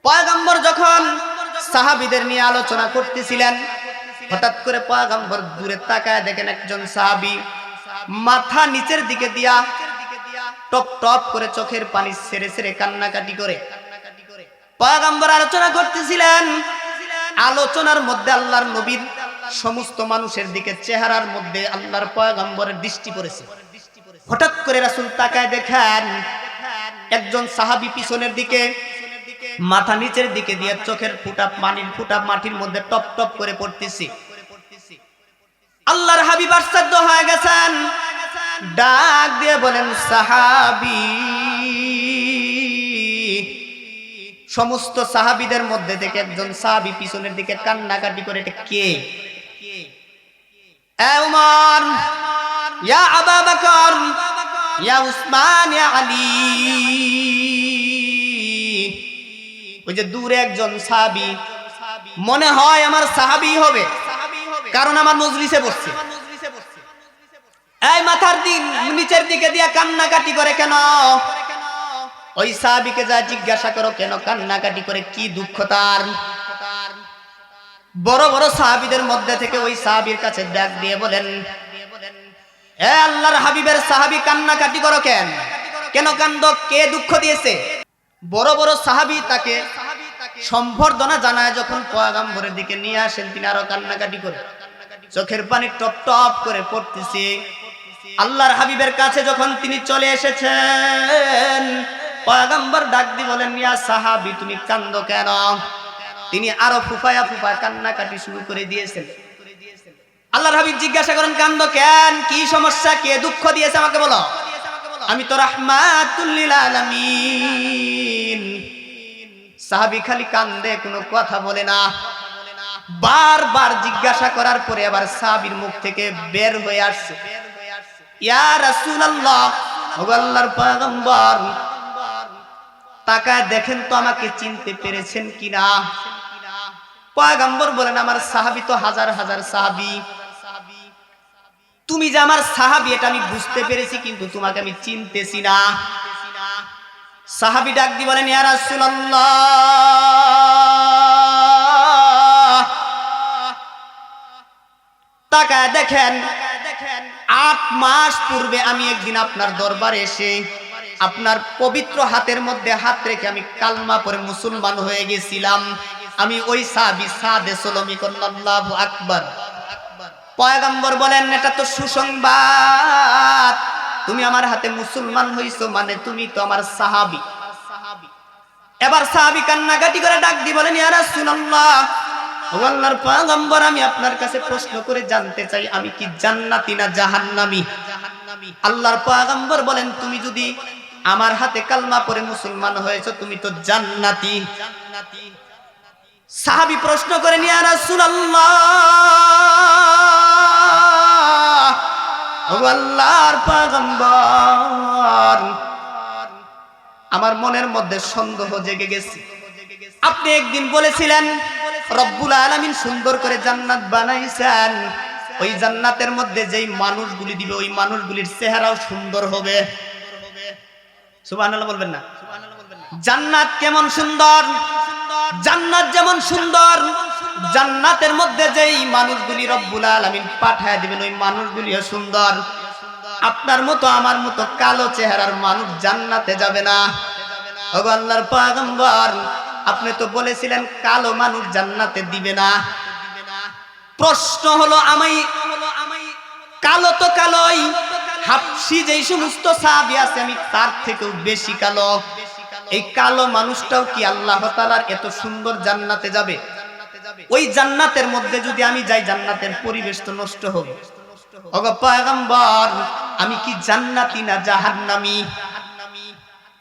পয়গম্বর যখন সাহাবীদের নিয়ে আলোচনা করতেছিলেন, হঠাৎ করে পয়গম্বর দূরে তাকায় দেখেন একজন সাহাবী মাথা নিচের দিকে দিয়া টপ টপ করে চোখের পানি ছেড়ে ছেড়ে কান্নাকাটি করে। পয়গম্বর আলোচনা করতেছিলেন, আলোচনার মধ্যে আল্লাহর নবীর সমস্ত মানুষের দিকে চেহারার মধ্যে আল্লাহর পয়গম্বরের দৃষ্টি পড়েছে। হঠাৎ করে রাসূল তাকায় দেখেন একজন সাহাবী পিছনের দিকে মাথা নিচের দিকে দিয়ে চোখের ফুটা পানির ফুটা মাটির মধ্যে টপ টপ করে পড়তেছে। আল্লাহর হাবিব আশ্চর্য হয়ে গেছেন, ডাক দিয়ে বলেন, সাহাবী। সমস্ত সাহাবীদের মধ্যে থেকে একজন সাহাবী পিছনের দিকে কান্নাকাটি করে, এটা কে? এ উমর, ইয়া আবু বকর, ইয়া উসমান, ইয়া আলী। ওই যে দূরে একজন সাহাবী, মনে হয় আমার সাহাবী হবে, কারণ আমার মজলিসে বসছে। এই মাথার নিচের দিকে দিয়া কান্নাকাটি করে কেন? ওই সাহাবীকে যা জিজ্ঞাসা করো, কেন কান্নাকাটি করে, কি দুঃখ তার? বড় বড় সাহাবীদের মধ্যে থেকে ওই সাহাবীর কাছে ডাক দিয়ে বলেন, এ আল্লাহর হাবিবের সাহাবী, কান্নাকাটি করো কেন? কেন কান্দো? কে দুঃখ দিয়েছে? বড় বড় সাহাবী তাকে সম্বর্ধনা জানায় যখন পয়গম্বরের দিকে নিয়ে আসেন, তিনি আরো কান্নাকাটি করে চোখের পানি টপ টপ করে পড়তেছে। আল্লাহর হাবিবের কাছে যখন তিনি চলে এসেছেন, পয়গম্বর ডাক দিয়ে বলেন, ইয়া সাহাবী, তুমি কান্দো কেন? তিনি আরো ফুফায়া ফুফায়া কান্নাকাটি শুরু করে দিয়েছেন। আল্লাহর হাবিব জিজ্ঞাসা করেন, কান্দো কেন? কি সমস্যা? কে দুঃখ দিয়েছে আমাকে বলো। আমি তো রাহমাতুল লিল আলামিন। সাহাবী খালি কান্দে, কোনো কথা বলে না। বারবার জিজ্ঞাসা করার পরে আবার সাহাবীর মুখ থেকে বের হয়ে আসছে, ইয়া রাসূলুল্লাহ, ও আল্লাহর পয়গম্বর, তাকায় দেখেন তো আমাকে চিনতে পেরেছেন কিনা? পয়গম্বর বলেন, আমার সাহাবী তো হাজার হাজার সাহাবী, তুমি যে আমার সাহাবী এটা আমি বুঝতে পেরেছি, কিন্তু তোমাকে আমি চিনতেছি না। সাহাবী ডাক দিয়ে বলেন, ইয়া রাসূলুল্লাহ, তাকায় দেখেন 8 মাস পূর্বে আমি একদিন আপনার দরবারে এসে আপনার পবিত্র হাতের মধ্যে হাত রেখে আমি কালমা পড়ে মুসলমান হয়ে গেছিলাম। আমি ওই সাহাবী সাদে সলমি করলাম। আল্লাহু আকবার। পয়গম্বর বলেন, এটা তো সুসংবাদ, তুমি আমার হাতে মুসলমান হইছো, মানে তুমি তো আমার সাহাবী। এবার সাহাবী কান্নাকাটি করে ডাক দিয়ে বলেন, ইয়া রাসূলুল্লাহ, ও আল্লাহর পয়গম্বর, আমি আপনার কাছে প্রশ্ন করে জানতে চাই, আমি কি জান্নাতি না জাহান্নামী? আল্লাহর পয়গম্বর বলেন, তুমি যদি আমার হাতে কালমা পড়ে মুসলমান হয়েছো, তুমি তো জান্নাতি। সাহাবী প্রশ্ন করেন, ইয়া রাসূলুল্লাহ, ও আল্লাহর পয়গম্বর, আমার মনের মধ্যে সন্দেহ জেগে গেছে। আপনি একদিন বলেছিলেন রব্বুল আলামিন সুন্দর করে জান্নাত বানাইছেন, ওই জান্নাতের মধ্যে যেই মানুষগুলি দিবে ওই মানুষগুলির চেহারাও সুন্দর হবে। সুবহানাল্লাহ বলবেন না? জান্নাত কেমন সুন্দর! জান্নাত যেমন সুন্দর, জান্নাতের মধ্যে যেই মানুষগুলি রব্বুল আলামিন পাঠায় দিবেন ওই মানুষগুলিও সুন্দর। আপনার মতো আমার মতো কালো চেহারার মানুষ জান্নাতে যাবে না। ওগো আল্লাহর পয়গম্বর, আপনি তো বলেছিলেন কালো মানুষ জান্নাতে দিবে না। প্রশ্ন হলো, আমি কালো তো কালোই, হাবশী যেই সমস্ত সাহাবী আছে আমি তার থেকেও বেশি কালো। এই কালো মানুষটাও কি আল্লাহ তাআলার এত সুন্দর জান্নাতে যাবে? ওই জান্নাতের মধ্যে যদি আমি যাই, জান্নাতের পরিবেশ তো নষ্ট হবে। ওগো পয়গম্বর, আমি কি জান্নাতি না জাহান্নামী?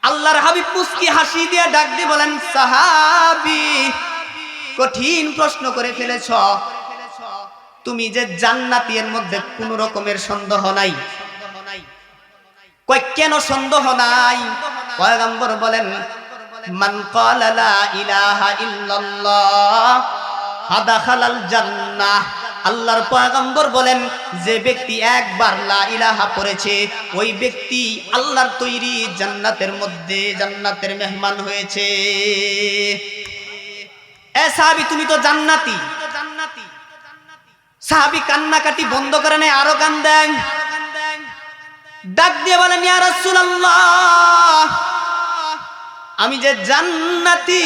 আল্লাহর হাবিব মুস্কি হাসি দিয়ে ডাক দিয়ে বলেন, সাহাবী, কঠিন প্রশ্ন করে ফেলেছ। তুমি যে জান্নাতি এর মধ্যে কোন রকমের সন্দেহ নাই। কই কেন সন্দেহ নাই? পয়গম্বর বলেন, মান ক্বালা লা ইলাহা ইল্লাল্লাহ ফাদাখালাল জান্নাহ। আল্লাহর পয়গম্বর বলেন, যে ব্যক্তি একবার লা ইলাহা পড়েছে ওই ব্যক্তি আল্লাহর তৈরি জান্নাতের মধ্যে জান্নাতের মেহমান হয়েছে। সাহাবী তুমি তো জান্নাতি। সাহাবী কান্নাকাটি বন্ধ করে নেয়, আরো কান্দেন, ডাক দিয়ে বলেন ইয়া রাসূলুল্লাহ, আমি যে জান্নাতি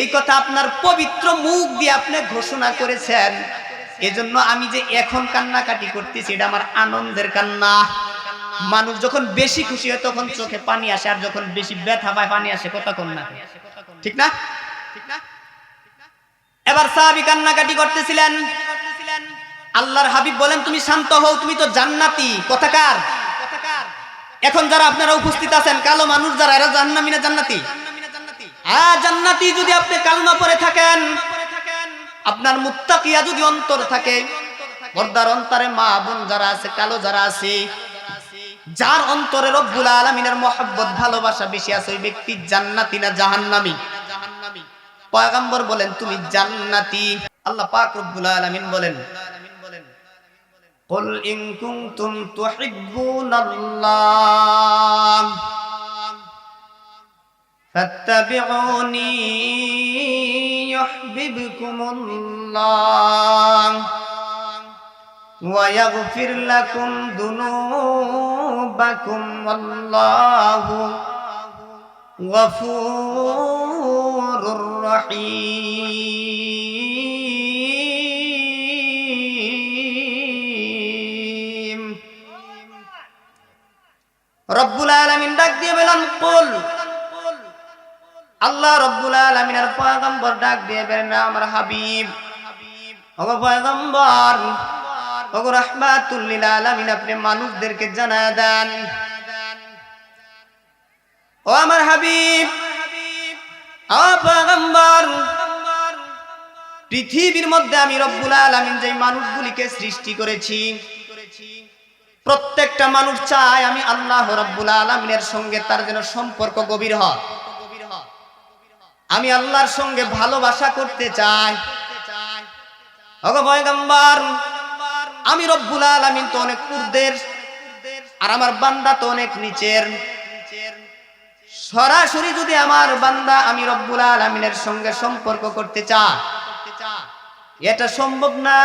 এই কথা আপনার পবিত্র মুখ দিয়ে আপনি ঘোষণা করেছেন, এজন্য আমি যে এখন কান্নাকাটি করতেছি এটা আমার আনন্দের কান্না। মানুষ যখন বেশি খুশি হয় তখন চোখে পানি আসে, আর যখন বেশি ব্যথা পায় পানি আসে, কথা কোন না, ঠিক না? এবার সাহাবী কান্নাকাটি করতেছিলেন, আল্লাহর হাবিব বলেন তুমি শান্ত হও, তুমি তো জান্নাতি। কথাকার এখন যারা আপনারা উপস্থিত আছেন কালো মানুষ যারা, এরা জাহান্নামী না জান্নাতি? হ্যাঁ জান্নাতি। যদি আপনি কালমা পড়ে থাকেন, আপনার মুত্তাকিয়া যদি অন্তর থাকে, পর্দার অন্তরে মা বোন যারা আছে, কালো যারা আছে, যার অন্তরে রব্বুল আলামিনের মহব্বত ভালোবাসা বেশি আছে, ওই ব্যক্তি জান্নাতি না জাহান্নামী? পয়গম্বর বলেন তুমি জান্নাতি। আল্লাহ পাক রব্বুল আলামিন বলেন কুল ইন কুনতুম তুহিব্বুনাল্লাহ ফাত্তাবিউনি ইউহিব্বুকুমুল্লাহ ওয়া ইয়াগফির লাকুম যুনুবাকুম ওয়াল্লাহু গফুরুর রহিম। রব্বুল আলামিন ডাক দিয়ে বলেন কুল, আল্লাহ রব্বুল আলামিনের পয়গম্বর ডাক দিয়ে বলেন আমার হাবিব, ওগো পয়গম্বর, ওগো রাহমাতুল লিল আলামিন, আপনি মানুষদেরকে জানায় দেন, ও আমার হাবিব, ও পয়গম্বর, পৃথিবীর মধ্যে আমি রব্বুল আলামিন যে মানুষগুলিকে সৃষ্টি করেছি, প্রত্যেকটা মানুষ চায় আমি আল্লাহ রব্বুল আলামিনের সঙ্গে তার যেন সম্পর্ক গভীর হয়। আমি আল্লাহর সঙ্গে ভালোবাসা করতে চাই। ওগো পয়গম্বর, আমি রব্বুল আলামিন তো অনেক ঊর্ধ্বের, আর আমার বান্দা তো অনেক নিচের। সরাসরি যদি আমার বান্দা আমি রব্বুল আলামিনের সঙ্গে সম্পর্ক করতে চায়, এটা সম্ভব না।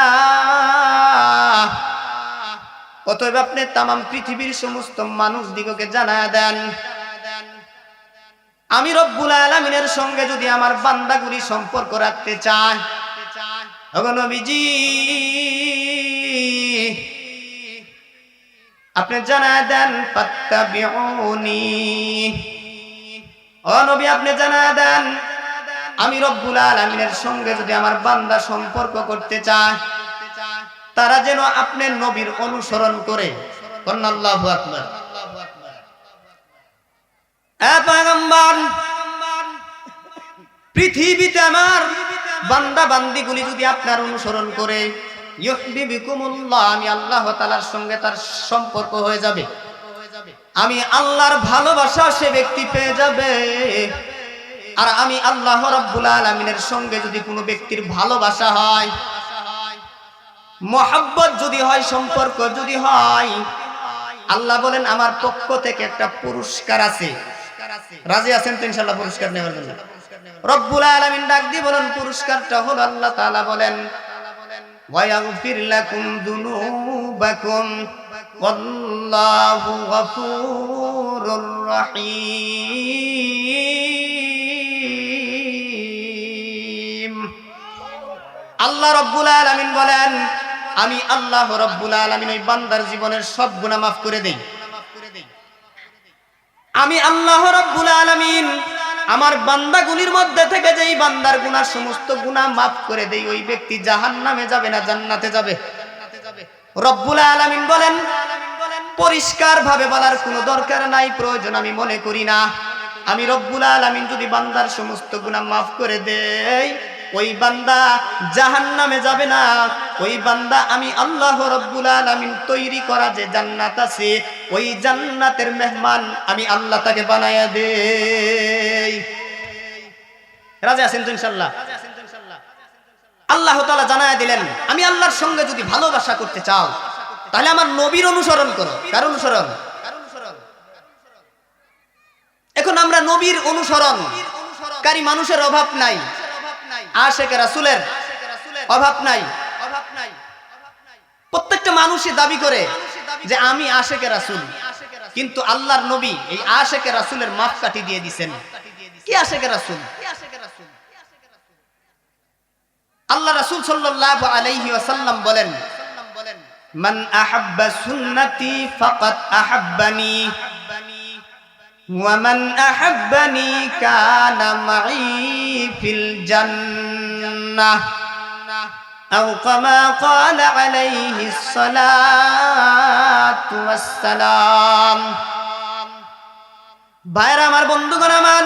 অতএব আপনি তামাম পৃথিবীর সমস্ত মানুষ দিগকে জানায় দেন, আমি রব্বুল আলামিনের সঙ্গে যদি আমার বান্দাগুলি সম্পর্ক রাখতে চায়, ওগো নবীজি আপনি জানায় দেন ফাত্তাবিউনি, ও নবী আপনি জানায় দেন আমি রব্বুল আলামিনের সঙ্গে যদি আমার বান্দা সম্পর্ক করতে চায়, তারা যেন আপনার নবীর অনুসরণ করে। আল্লাহু আকবার। পয়গম্বর, পৃথিবীতে আমার বান্দা বান্দিগুলি যদি আপনার অনুসরণ করে, ইউহিব্বুকুমুল্লাহ, আমি আল্লাহ তাআলার সঙ্গে তার সম্পর্ক হয়ে যাবে, আমি আল্লাহর ভালোবাসা সে ব্যক্তি পেয়ে যাবে। আর আমি আল্লাহ রাব্বুল আলামিনের সঙ্গে যদি কোনো ব্যক্তির ভালোবাসা হয়, মহব্বত যদি হয়, সম্পর্ক যদি হয়, আল্লাহ বলেন আমার পক্ষ থেকে একটা পুরস্কার আছে। রাজি আছেন তো ইনশাআল্লাহ পুরস্কার নেওয়ার জন্য? রব্বুল আলামিন ডাক দিয়ে বলেন পুরস্কারটা হলো, আল্লাহ তাআলা বলেন ওয়া ইয়াগফির লাকুম যুনুবাকুম ওয়াল্লাহু গফুরুর রহিম। আল্লাহ রব্বুল আলামিন বলেন আমি আল্লাহ রব্বুল আলামিন ওই বান্দার জীবনের সব গুনাহ মাফ করে দেই। আমি আল্লাহ রব্বুল আলামিন আমার বান্দাগুলির মধ্যে থেকে যেই বান্দার গুনাহ সমস্ত গুনাহ মাফ করে দেই, ওই ব্যক্তি জাহান্নামে যাবে না জান্নাতে যাবে। রব্বুল আলামিন বলেন পরিষ্কার ভাবে বলার কোনো দরকার নাই, প্রয়োজন আমি মনে করি না। আমি রব্বুল আলামিন যদি বান্দার সমস্ত গুনাহ মাফ করে দেই, ওই বান্দা জাহান্নামে যাবে না। ওই বান্দা আমি আল্লাহ রব্বুল আলামিন তৈরি করা যে জান্নাত আছে, ওই জান্নাতের মেহমান আমি আল্লাহ তাকে বানায়া দেই। রাজি আছেন তো ইনশাআল্লাহ? আল্লাহ তাআলা জানায়া দিলেন আমি আল্লাহর সঙ্গে যদি ভালোবাসা করতে চাও, তাহলে আমার নবীর অনুসরণ করো। কার অনুসরণ? এখন আমরা নবীর অনুসরণকারী মানুষের অভাব নাই। আশিকে রাসূলের অভাব নাই। প্রত্যেকটা মানুষই দাবি করে যে আমি আশিকে রাসূল, কিন্তু আল্লাহর নবী এই আশিকে রাসূলের মাপকাঠি দিয়ে দিবেন। কি আশিকে রাসূল? আল্লাহ রাসূল সাল্লাল্লাহু আলাইহি ওয়াসাল্লাম বলেন, মান আহাব্বা সুন্নতি ফাকাদ আহাব্বানি ওয়া মান আহাব্বানি কানা মাই ফিল জান্নাহ আও কামা ক্বালা আলাইহিস সালাতু ওয়াস সালাম। ভাইরা আমার, বন্ধুগণ আমার,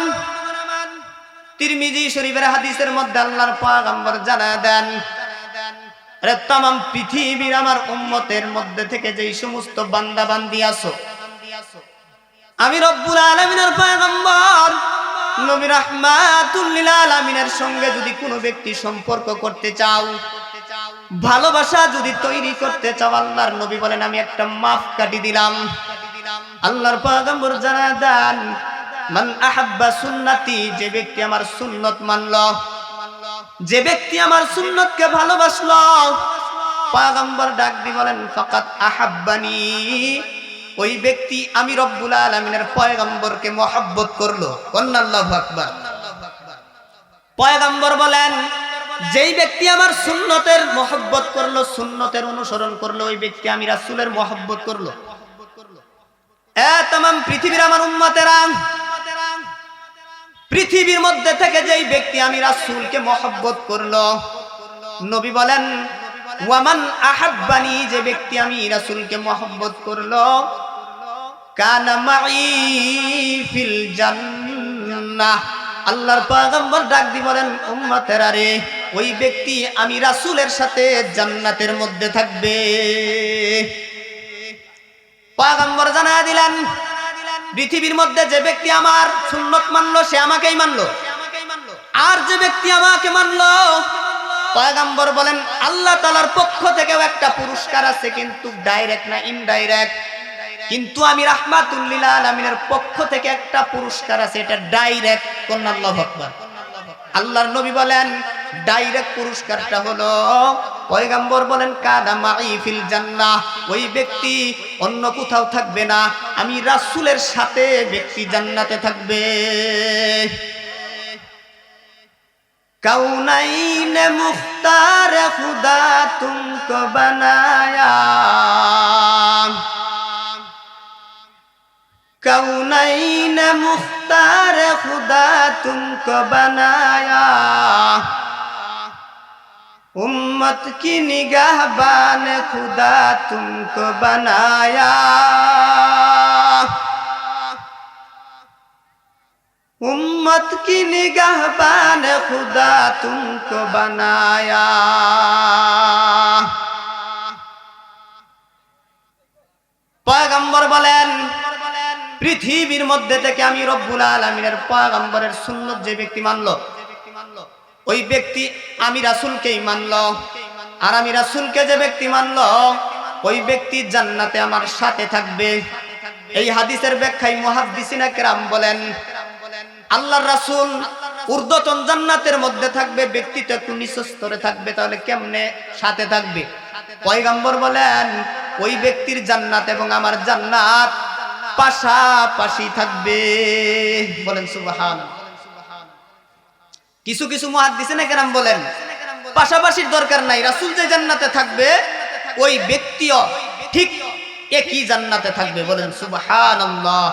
তিরমিজি শরীফের হাদিসের মধ্যে আল্লাহর পয়গম্বর জানায় দেন, আরে तमाम পৃথিবীর আমার উম্মতের মধ্যে থেকে যেই সমস্ত বান্দা বান্দি আছো, আমি রব্বুল আলামিনের পয়গম্বর নবী রাহমাতুল লিল আলামিনের সঙ্গে যদি কোনো ব্যক্তি সম্পর্ক করতে চাও, ভালোবাসা যদি তৈরি করতে চাও, আল্লাহর নবী বলেন আমি একটা মাপকাঠি দিলাম। আল্লাহর পয়গম্বর জানায় দেন, মান আহাব্বা সুন্নতি, যে ব্যক্তি আমার সুন্নত মানলো, যে ব্যক্তি আমার সুন্নতকে ভালোবাসলো, পয়গম্বর ডাক দিয়ে বলেন ফাকাত আহাব্বানি, ওই ব্যক্তি আমি রব্বুল আলামিনের পয়গম্বরকে মহব্বত করলো। আল্লাহু আকবার। পয়গম্বর বলেন যেই ব্যক্তি আমার সুন্নতের মহব্বত করলো, সুন্নতের অনুসরণ করলো, ওই ব্যক্তি আমি রাসূলের মহব্বত করলো। तमाम পৃথিবীর আমার উম্মতেরা, পৃথিবীর মধ্যে থেকে যেই ব্যক্তি আমি রাসূলকে মহব্বত করলো, নবী বলেন ওয়ামান আহাব্বানি, যে ব্যক্তি আমি রাসূলকে মহব্বত করলো, কানা মাই ফিল জান্নাহ। আল্লাহর পয়গম্বর ডাক দিয়ে বলেন উম্মতেরা রে, ওই ব্যক্তি আমি রাসূলের সাথে জান্নাতের মধ্যে থাকবে। পয়গম্বর জানায় দিলেন পৃথিবীর মধ্যে যে ব্যক্তি আমার সুন্নত মানলো সে আমাকেই মানলো, আর যে ব্যক্তি আমাকে মানলো, পয়গম্বর বলেন আল্লাহ তাআলার পক্ষ থেকেও একটা পুরস্কার আছে, কিন্তু ডাইরেক্ট না, ইনডাইরেক্ট। কিন্তু আমি রাহমাতুল লিল আলামিনের পক্ষ থেকে একটা পুরস্কার আছে, এটা ডাইরেক্ট। কোন আল্লাহু আকবার। আল্লাহর নবী বলেন ডাইরেক্ট পুরস্কারটা হলো, পয়গম্বর বলেন কানা মাই ফিল জান্নাহ, ওই ব্যক্তি অন্য কোথাও থাকবে না, আমি রাসূলের সাথে ব্যক্তি জান্নাতে থাকবে। কাউনাইন মুখতার খুদা তুমকো বানায়া, কাউনাইন মুখতার খুদা তুমকো বানায়া, उम्मत की निगाहबान खुदा तुमको बनाया, उम्मत की निगाहबान खुदा तुमको बनाया। পয়গম্বর বলেন পৃথিবীর মধ্যে থেকে আমি রব্বুল আলামিনের পয়গম্বরের সুন্নত যে ব্যক্তি মানলো, ওই ব্যক্তি আমি রাসূলকেই মানলো, আর আমি রাসূলকে যে ব্যক্তি মানলো, ওই ব্যক্তি জান্নাতে আমার সাথে থাকবে। এই হাদিসের ব্যাখ্যায় মুহাদ্দিসিনা কেরাম বলেন আল্লাহর রাসূল ঊর্ধ্বতন জান্নাতের মধ্যে থাকবে, ব্যক্তি তো একটু নিচু স্তরে থাকবে, তাহলে কেমনে সাথে থাকবে? পয়গম্বর বলেন ওই ব্যক্তির জান্নাত এবং আমার জান্নাত পাশাপাশি থাকবে। বলেন সুবহানাল্লাহ। কিছু কিছু মুহাদ্দিসিনে কেরাম বলেন পাশাপাশির দরকার নাই, রাসূল যে জান্নাতে থাকবে ওই ব্যক্তিও ঠিক একই জান্নাতে থাকবে। বলেন সুবহানাল্লাহ।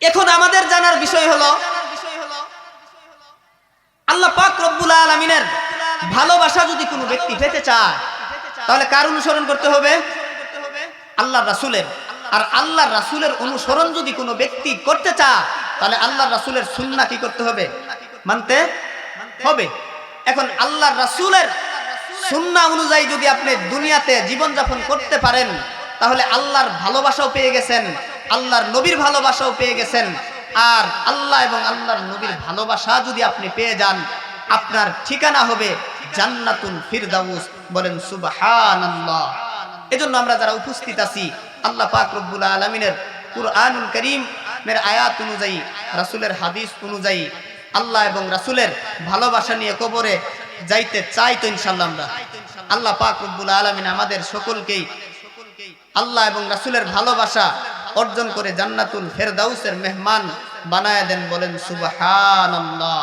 এখন আমাদের জানার বিষয় হলো আল্লাহ পাক রব্বুল আলামিনের ভালোবাসা যদি কোনো ব্যক্তি পেতে চায় তাহলে কার অনুসরণ করতে হবে? আল্লাহর রাসূলের। আর আল্লাহর রাসূলের অনুসরণ যদি কোনো ব্যক্তি করতে চায় তাহলে আল্লাহর রাসূলের সুন্নাহ কি করতে হবে? মানতে হবে। এখন আল্লাহর রাসূলের সুন্নাহ অনুযায়ী যদি আপনি দুনিয়াতে জীবন যাপন করতে পারেন তাহলে আল্লাহর ভালোবাসাও পেয়ে গেছেন, আল্লাহর নবীর ভালোবাসাও পেয়ে গেছেন। আর আল্লাহ এবং আল্লাহর নবীর ভালোবাসা যদি আপনি পেয়ে যান আপনার ঠিকানা হবে জান্নাতুল ফিরদাউস। বলেন সুবহানাল্লাহ। এজন্য আমরা যারা উপস্থিত আছি আল্লাহ পাক রব্বুল আলামিনের কুরআনুল কারীম মের আয়াত অনুযায়ী, রাসূলের হাদিস অনুযায়ী আল্লাহ এবং রাসূলের ভালোবাসা নিয়ে কবরে যাইতে চাই তো ইনশাআল্লাহ আমরা। আল্লাহ পাক রব্বুল আলামিন আমাদের সকলকেই আল্লাহ এবং রাসূলের ভালোবাসা অর্জন করে জান্নাতুল ফেরদাউসের মেহমান বানায়া দেন, বলেন সুবহানাল্লাহ।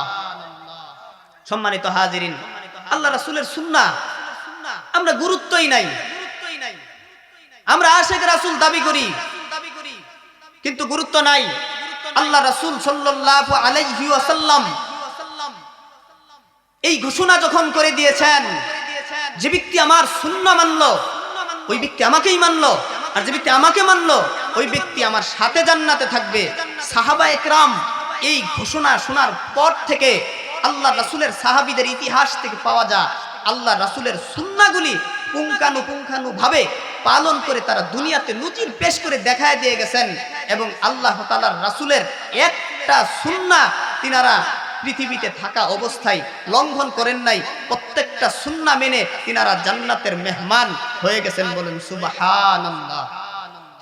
সম্মানিত হাজিরিন, আল্লাহ রাসূলের সুন্নাহ আমরা গুরুত্বই নাই। আমরা আশিক রাসূল দাবি করি কিন্তু গুরুত্ব নাই। আল্লাহ রাসূল সাল্লাল্লাহু আলাইহি ওয়াসাল্লাম এই ঘোষণা যখন করে দিয়েছেন, যে ব্যক্তি আমার সুন্নাহ মানলো ওই ব্যক্তি আমাকেই মানলো, আর যে ব্যক্তি আমাকে মানলো ওই ব্যক্তি আমার সাথে জান্নাতে থাকবে। সাহাবায়ে কেরাম এই ঘোষণা শোনার পর থেকে আল্লাহ রাসূলের সাহাবীদের ইতিহাস থেকে পাওয়া যায় আল্লাহ রাসূলের সুন্নাহগুলি পুঙ্খানুপুঙ্খানু ভাবে পালন করে তারা দুনিয়াতে নজির পেশ করে দেখায় দিয়ে গেছেন। এবং আল্লাহ তাআলার রাসূলের একটা সুন্নাহ তিনারা পৃথিবীতে থাকা অবস্থায় লঙ্ঘন করেন নাই। প্রত্যেকটা সুন্নাহ মেনে তিনারা জান্নাতের মেহমান হয়ে গেছেন, বলেন সুবহানাল্লাহ।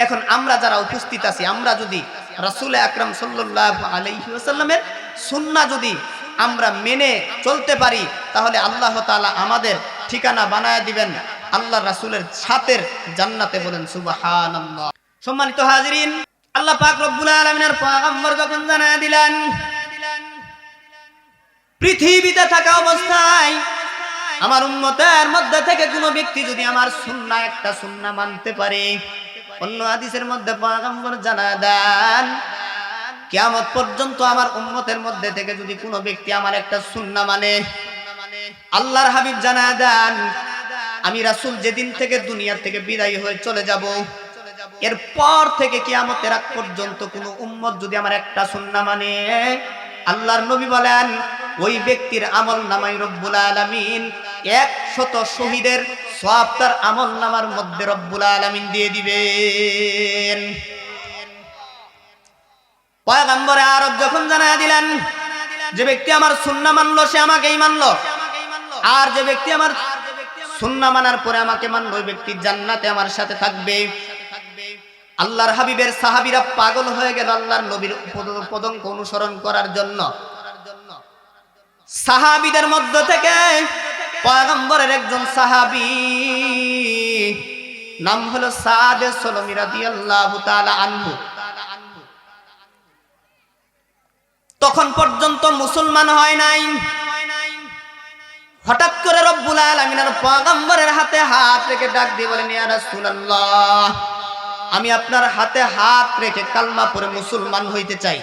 এখন আমরা যারা উপস্থিত আছি, আমরা যদি রাসূল আকরাম সাল্লাল্লাহু আলাইহি ওয়াসাল্লামের সুন্নাহ যদি আমরা মেনে চলতে পারি, তাহলে আল্লাহ তাআলা আমাদের ঠিকানা বানায় দিবেন আল্লাহ রাসূলের সাথে জান্নাতে, বলেন সুবহানাল্লাহ। সম্মানিত হাজিরিন, আল্লাহ পাক রব্বুল আলামিনের পয়গম্বর যখন জানায় দিলেন, পৃথিবীতে থাকা অবস্থায় আমার উম্মতের মধ্যে থেকে কোনো ব্যক্তি যদি আমার সুন্নাহ একটা সুন্নাহ মানতে পারে, অন্য হাদিসের মধ্যে পয়গম্বর জানায় দেন কিয়ামত পর্যন্ত আমার উম্মতের মধ্যে থেকে যদি কোনো ব্যক্তি আমার একটা সুন্নাহ মানে, আল্লাহর হাবিব জানায় দেন আমি রাসূল যেদিন থেকে দুনিয়া থেকে বিদায় হয়ে চলে যাব, এরপর থেকে কিয়ামতের আগ পর্যন্ত কোনো উম্মত যদি আমার একটা সুন্নাহ মানে, আল্লাহর নবী বলেন ওই ব্যক্তির আমল নামায় রব্বুল আলামিন 100 শহীদের সওয়াব তার আমল নামার মধ্যে রব্বুল আলামিন দিয়ে দিবেন। পয়গম্বরে আরব যখন জানায় দিলেন যে ব্যক্তি আমার সুন্নাহ মানলো সে আমাকেই মানলো, আর যে ব্যক্তি আমার সুন্নাহ মানার পরে আমাকে মানলো ওই ব্যক্তি জান্নাতে আমার সাথে থাকবে। আল্লাহর হাবিবের সাহাবীরা পাগল হয়ে গেল আল্লাহর নবীর পদঙ্ক অনুসরণ করার জন্য। সাহাবীদের মধ্য থেকে পয়গম্বরের একজন সাহাবী নাম হলো সাদ সলমী রাদিয়াল্লাহু তাআলা আনহু, তখন পর্যন্ত মুসলমান হয় নাই। হঠাৎ করে রব্বুল আলামিনের পয়গম্বরের হাতে হাত রেখে ডাক দিয়ে বলেন, ইয়া রাসূলুল্লাহ, আমি আপনার হাতে হাত রেখে কালমা পড়ে মুসলমান হইতে চাই।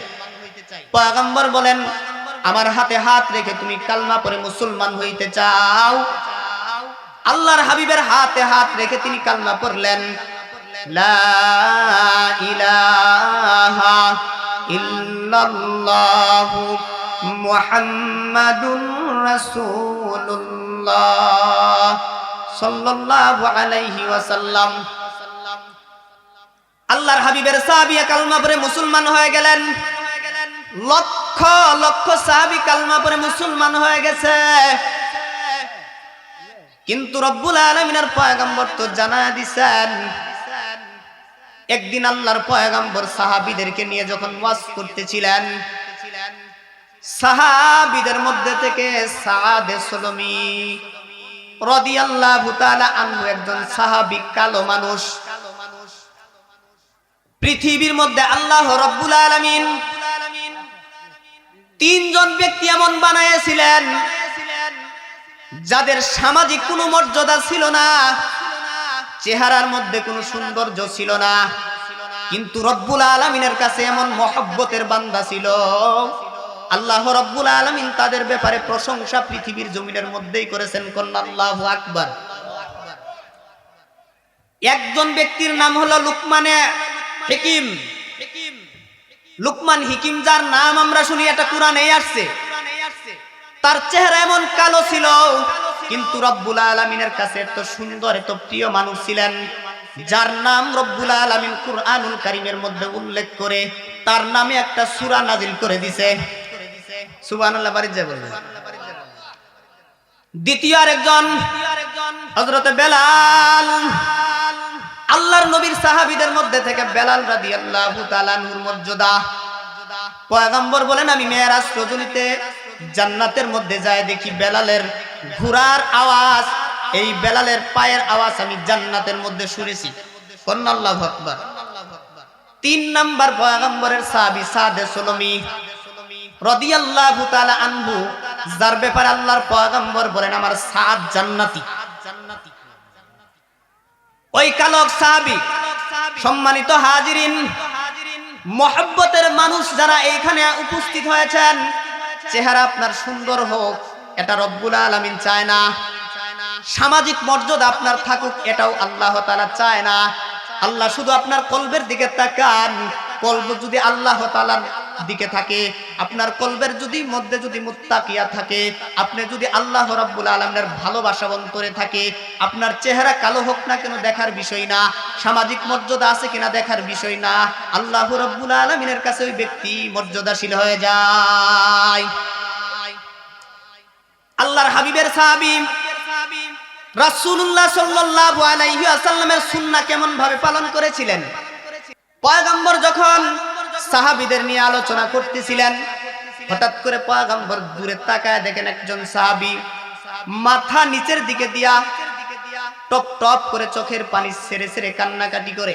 পয়গম্বর বলেন, আমার হাতে হাত রেখে তুমি কালমা পড়ে মুসলমান হইতে চাও? আল্লাহর হাবিবের হাতে হাত রেখে তিনি কালমা পড়লেন, লা ইলাহা ইল্লাল্লাহু মুহাম্মাদুর রাসূলুল্লাহ সাল্লাল্লাহু আলাইহি ওয়াসাল্লাম। আল্লাহর হাবিবের সাহাবী কালমা পড়ে মুসলমান হয়ে গেলেন। লক্ষ লক্ষ সাহাবী কালমা পড়ে মুসলমান হয়ে গেছে, কিন্তু রব্বুল আলামিনের পয়গম্বর তো জানায় দিয়েছেন, একদিন আল্লাহর পয়গম্বর সাহাবীদেরকে নিয়ে যখন ওয়াজ করতেছিলেন, সাহাবীদের মধ্যে থেকে সাদ সলমী রাদিয়াল্লাহু তাআলা আনহু একজন সাহাবী, কালো মানুষ। পৃথিবীর মধ্যে আল্লাহ রাব্বুল আলামিন তিনজন ব্যক্তি এমন বানাইছিলেন যাদের সামাজিক কোনো মর্যাদা ছিল না, চেহারার মধ্যে কোনো সৌন্দর্য ছিল না, কিন্তু রব্বুল আলামিনের কাছে এমন মহব্বতের বান্দা ছিল। আল্লাহ রাব্বুল আলামিন তাদের ব্যাপারে প্রশংসা পৃথিবীর জমিনের মধ্যেই করেছেন। আল্লাহু আকবার। একজন ব্যক্তির নাম হলো লুকমানে হিকিম। লুকমান হিকিম, যার নাম আমরা শুনি এটা কুরআনে আসছে। তার চেহারা এমন কালো ছিল, কিন্তু রব্বুল আলামিনের কাছে এত সুন্দর, এত প্রিয় মানুষ ছিলেন, যার নাম রব্বুল আলামিন কুরআনুল কারীমের মধ্যে উল্লেখ করে তার নামে একটা সূরা নাজিল করে দিয়েছে। সুবহানাল্লাহ, বাড়ি যায় বলবেন। দ্বিতীয় আরেকজন হযরত বেলাল। আল্লাহর নবীর সাহাবীদের মধ্যে থেকে বেলাল রাদিয়াল্লাহু তাআলা আনহুর মর্যাদা পয়গম্বর বলেন আমি মেরাজ রজনীতে জান্নাতের মধ্যে যায় দেখি বেলালের ঘোড়ার আওয়াজ, এই বেলালের পায়ের আওয়াজ আমি জান্নাতের মধ্যে শুনেছি। আল্লাহু আকবার। 3 নাম্বার পয়গম্বরের সাহাবী সাদে সুলমি রাদিয়াল্লাহু তাআলা আনহু, যার ব্যাপারে আল্লাহর পয়গম্বর বলেন আমার সাদ জান্নাতি। ওই কালক সাহাবী, সম্মানিত হাজিরিন, মহব্বতের মানুষ যারা এইখানে উপস্থিত হয়েছেন, চেহারা আপনার সুন্দর হোক এটা রব্বুল আলামিন চায় না, সামাজিক মর্যাদা আপনার থাকুক এটাও আল্লাহ তাআলা চায় না। আল্লাহ শুধু আপনার কলবের দিকে তাকান। কলব যদি আল্লাহ তাআলার দিকে থাকে, আপনার কলবের যদি মধ্যে যদি মুত্তাকিয়া থাকে, আপনি যদি আল্লাহ রাব্বুল আলামিনের ভালোবাসা অন্তরে থাকে, আপনার চেহারা কালো হোক না কেন দেখার বিষয় না, সামাজিক মর্যাদা আছে কিনা দেখার বিষয় না, আল্লাহ রাব্বুল আলামিনের কাছে ওই ব্যক্তি মর্যাদাশীল হয়ে যায়। আল্লাহর হাবিবের সাহাবী রাসূলুল্লাহ সাল্লাল্লাহু আলাইহি ওয়াসাল্লামের সুন্নাহ কেমন ভাবে পালন করেছিলেন। পয়গম্বর যখন সাহাবীদের নিয়ে আলোচনা করতেছিলেন, হঠাৎ করে পয়গম্বর দূরে তাকায় দেখেন একজন সাহাবী মাথা নিচের দিকে দিয়া টপ টপ করে চোখের পানি ছেড়ে ছেড়ে কান্নাকাটি করে।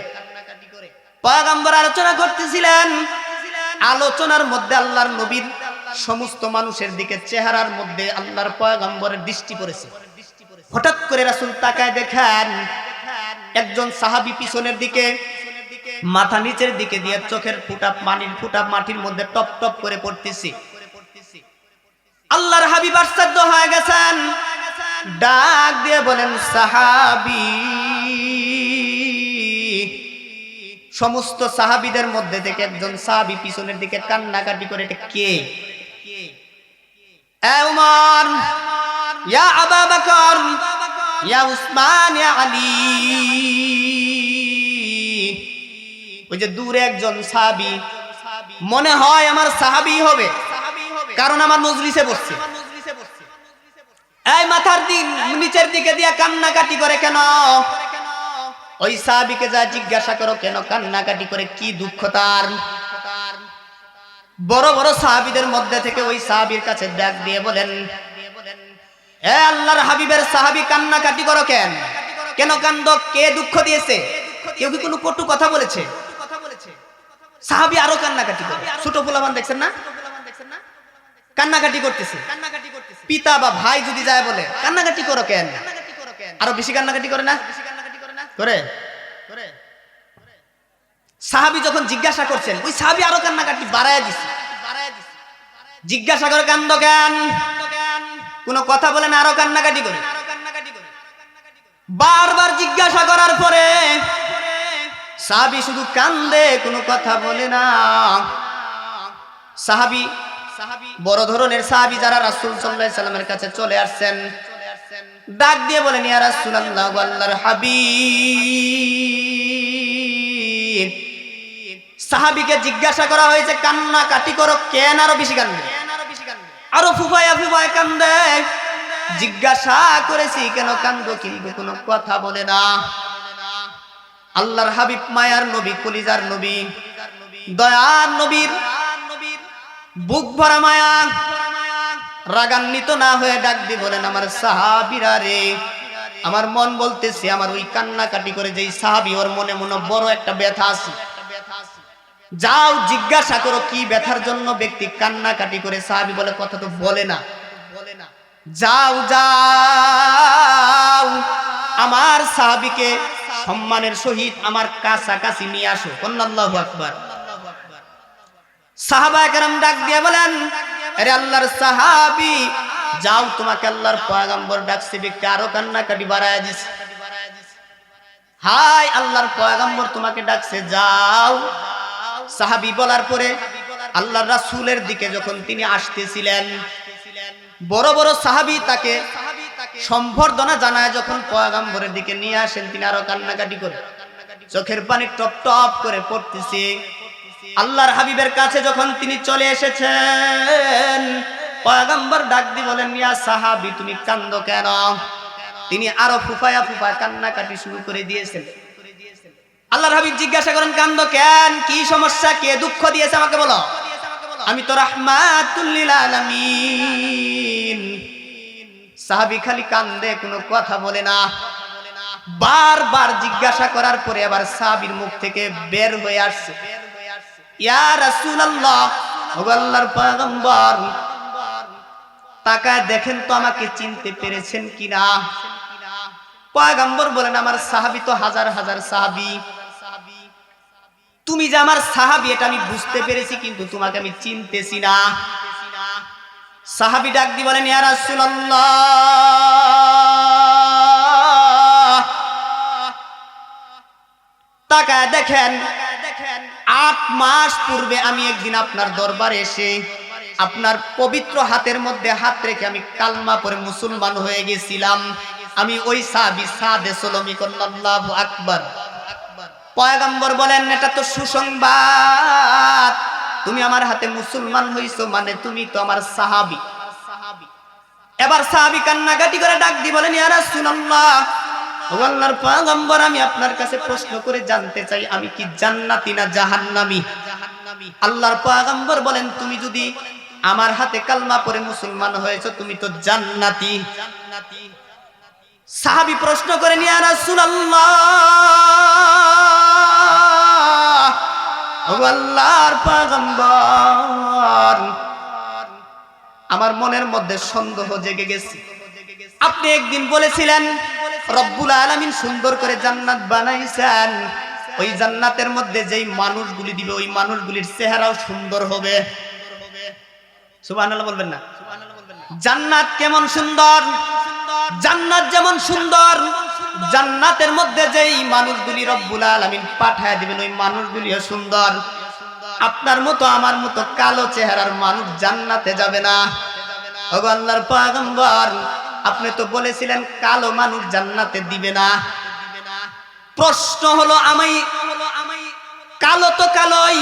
পয়গম্বর আলোচনা করতেছিলেন, আলোচনার মধ্যে আল্লাহর নবীর সমস্ত মানুষের দিকে চেহারার মধ্যে আল্লাহর পয়গম্বরের দৃষ্টি পড়েছে। হঠাৎ করে রাসূল তাকায় দেখেন একজন সাহাবী পিছনের দিকে মাথা নিচের দিকে দিয়ে চোখের ফুটা পানির ফুটা মাটির মধ্যে টপ টপ করে পড়তেছে। আল্লাহর হাবিব আশ্চর্য হয়ে গেছেন, ডাক দিয়ে বলেন সাহাবী। সমস্ত সাহাবীদের মধ্যে থেকে একজন সাহাবী পিছনের দিকে কান্নাকাটি করে, এটা কে? এ উমর, ইয়া আবু বকর, ইয়া উসমান, ইয়া আলী। ওই যে দূরে একজন সাহাবী, মনে হয় আমার সাহাবী হবে, কারণ আমার মজলিসে বসছে। এই মাথার নিচের দিকে দিয়া কান্নাকাটি করে কেন? ওই সাহাবীকে যা জিজ্ঞাসা করো কেন কান্নাকাটি করে, কি দুঃখ তার? বড় বড় সাহাবীদের মধ্যে থেকে ওই সাহাবীর কাছে ডাক দিয়ে বলেন, এ আল্লাহর হাবিবের সাহাবী কান্নাকাটি করো কেন? কেন কান্দো? কে দুঃখ দিয়েছে? কেউ কি কোনো কটু কথা বলেছে? সাহাবী আরো কান্নাকাটি করে। ছোট পোলাপান দেখছেন না, কান্নাকাটি করতেছে। পিতা বা ভাই যদি যায় বলে কান্নাকাটি করো কেন, আরো বেশি কান্নাকাটি করে না করে? সাহাবী যখন জিজ্ঞাসা করছেন, ওই সাহাবী আরো কান্নাকাটি বাড়ায় দিছে। জিজ্ঞাসা করে কান্দো কেন, কোন কথা বলে না, আরো কান্নাকাটি করে। বারবার জিজ্ঞাসা করার পরে সাহাবী শুধু কান্দে, কোনো কথা বলে না। সাহাবী বড় ধরনের সাহাবী যারা রাসূল সাল্লাল্লাহু আলাইহি সাল্লামের কাছে চলে আসছেন, ডাক দিয়ে বলেন, ইয়া রাসূলুল্লাহ, আল্লাহর হাবিব। সাহাবীকে জিজ্ঞাসা করা হয়েছে কান্নাকাটি করো কেন, আরো বেশি কান্দে, আরো ফুফায়া ফুফায়া কান্দে। জিজ্ঞাসা করেছি কেন কান্দো, কিন্তু কোনো কথা বলে না। আল্লাহর হাবিব মায়ার নবী, কলিজার নবী, দয়ার নবীর বুক ভরা মায়া, রাগান্বিত না হয়ে ডাক দিয়ে বলেন, আমার সাহাবীরা রে, আমার মন বলতেছে আমার ওই কান্নাকাটি করে যেই সাহাবী, ওর মনে মনে বড় একটা ব্যথা আছে। যাও জিজ্ঞাসা করো কি ব্যথার জন্য ব্যক্তি কান্নাকাটি করে। সাহাবী বলে, কথা তো বলে না। যাও যাও আমার সাহাবীকে সম্মানের সহিত আমার কাছাকাছি নিয়ে আসো। আল্লাহু আকবার। সাহাবায়ে কেরাম ডাক দিয়ে বলেন, আরে আল্লাহর সাহাবী, যাও তোমাকে আল্লাহর পয়গম্বর ডাকছে। ব্যক্তি আরো কান্নাকাটি বাড়ায় দিছে। হাই আল্লাহর পয়গম্বর তোমাকে ডাকছে, যাও। সাহাবী বলার পরে আল্লাহর রাসূলের দিকে যখন তিনি আসতেছিলেন, বড় বড় সাহাবী তাকে সম্বর্ধনা জানায় যখন পয়গম্বরের দিকে নিয়ে আসেন, তিনি আরো কান্নাকাটি করে চোখের পানি টপ টপ করে পড়তেছে। আল্লাহর হাবিবের কাছে যখন তিনি চলে এসেছেন, পয়গম্বর ডাক দিয়ে বলেন, ইয়া সাহাবী, তুমি কান্দো কেন? তিনি আরো ফুফায়া ফুফায়া কান্নাকাটি শুরু করে দিয়েছেন। আল্লাহর হাবিব জিজ্ঞাসা করেন, কান্দো কেন, কি সমস্যা, কে দুঃখ দিয়েছে আমাকে বলো। আমি তো রাহমাতুল লিল আলামিন। সাহাবী খালি কান্দে, কোনো কথা বলে না। বারবার জিজ্ঞাসা করার পরে আবার সাহাবীর মুখ থেকে বের হয়ে আসছে, ইয়া রাসূলুল্লাহ, ওগো আল্লাহর পয়গম্বর, তাকায় দেখেন তো আমাকে চিনতে পেরেছেন কিনা। পয়গম্বর বলেন, আমার সাহাবী তো হাজার হাজার সাহাবী, তুমি যে আমার সাহাবী এটা আমি বুঝতে পেরেছি, কিন্তু তোমাকে আমি চিনতেছি না। সাহাবী ডাক দিয়ে বলেন, ইয়া রাসূলুল্লাহ, তাকায় দেখেন 8 মাস পূর্বে আমি একদিন আপনার দরবারে এসে আপনার পবিত্র হাতের মধ্যে হাত রেখে আমি কালমা পড়ে মুসলমান হয়ে গেছিলাম। আমি ওই সাহাবী সাদে সলমি আল্লাহু আকবার। পয়গম্বর বলেন, এটা তো সুসংবাদ, তুমি আমার হাতে মুসলমান হইছো, মানে তুমি তো আমার সাহাবী। এবার সাহাবী কান্নাকাটি করে ডাক দিয়ে বলেন, ইয়া রাসূলুল্লাহ, ও আল্লাহর পয়গম্বর, আমি আপনার কাছে প্রশ্ন করে জানতে চাই, আমি কি জান্নাতি না জাহান্নামী? আল্লাহর পয়গম্বর বলেন, তুমি যদি আমার হাতে কালমা পড়ে মুসলমান হয়েছো, তুমি তো জান্নাতি। সাহাবী প্রশ্ন করেন, ইয়া রাসূলুল্লাহ, ও আল্লাহর পয়গম্বর, আমার মনের মধ্যে সন্দেহ জেগে গেছে। আপনি একদিন বলেছিলেন রব্বুল আলামিন সুন্দর করে জান্নাত বানাইছেন, ওই জান্নাতের মধ্যে যেই মানুষগুলি দিবে ওই মানুষগুলির চেহারাও সুন্দর হবে। সুবহানাল্লাহ বলবেন না? জান্নাত কেমন সুন্দর, জান্নাত যেমন সুন্দর, জান্নাতের মধ্যে যেই মানুষগুলি রব্বুল আলামিন পাঠায় দিবেন ওই মানুষগুলিও সুন্দর। আপনার মতো আমার মতো কালো চেহারার মানুষ জান্নাতে যাবে না। ওগো আল্লাহর পয়গম্বর, আপনি তো বলেছিলেন কালো মানুষ জান্নাতে দিবে না। প্রশ্ন হলো, আমি কালো তো কালোই,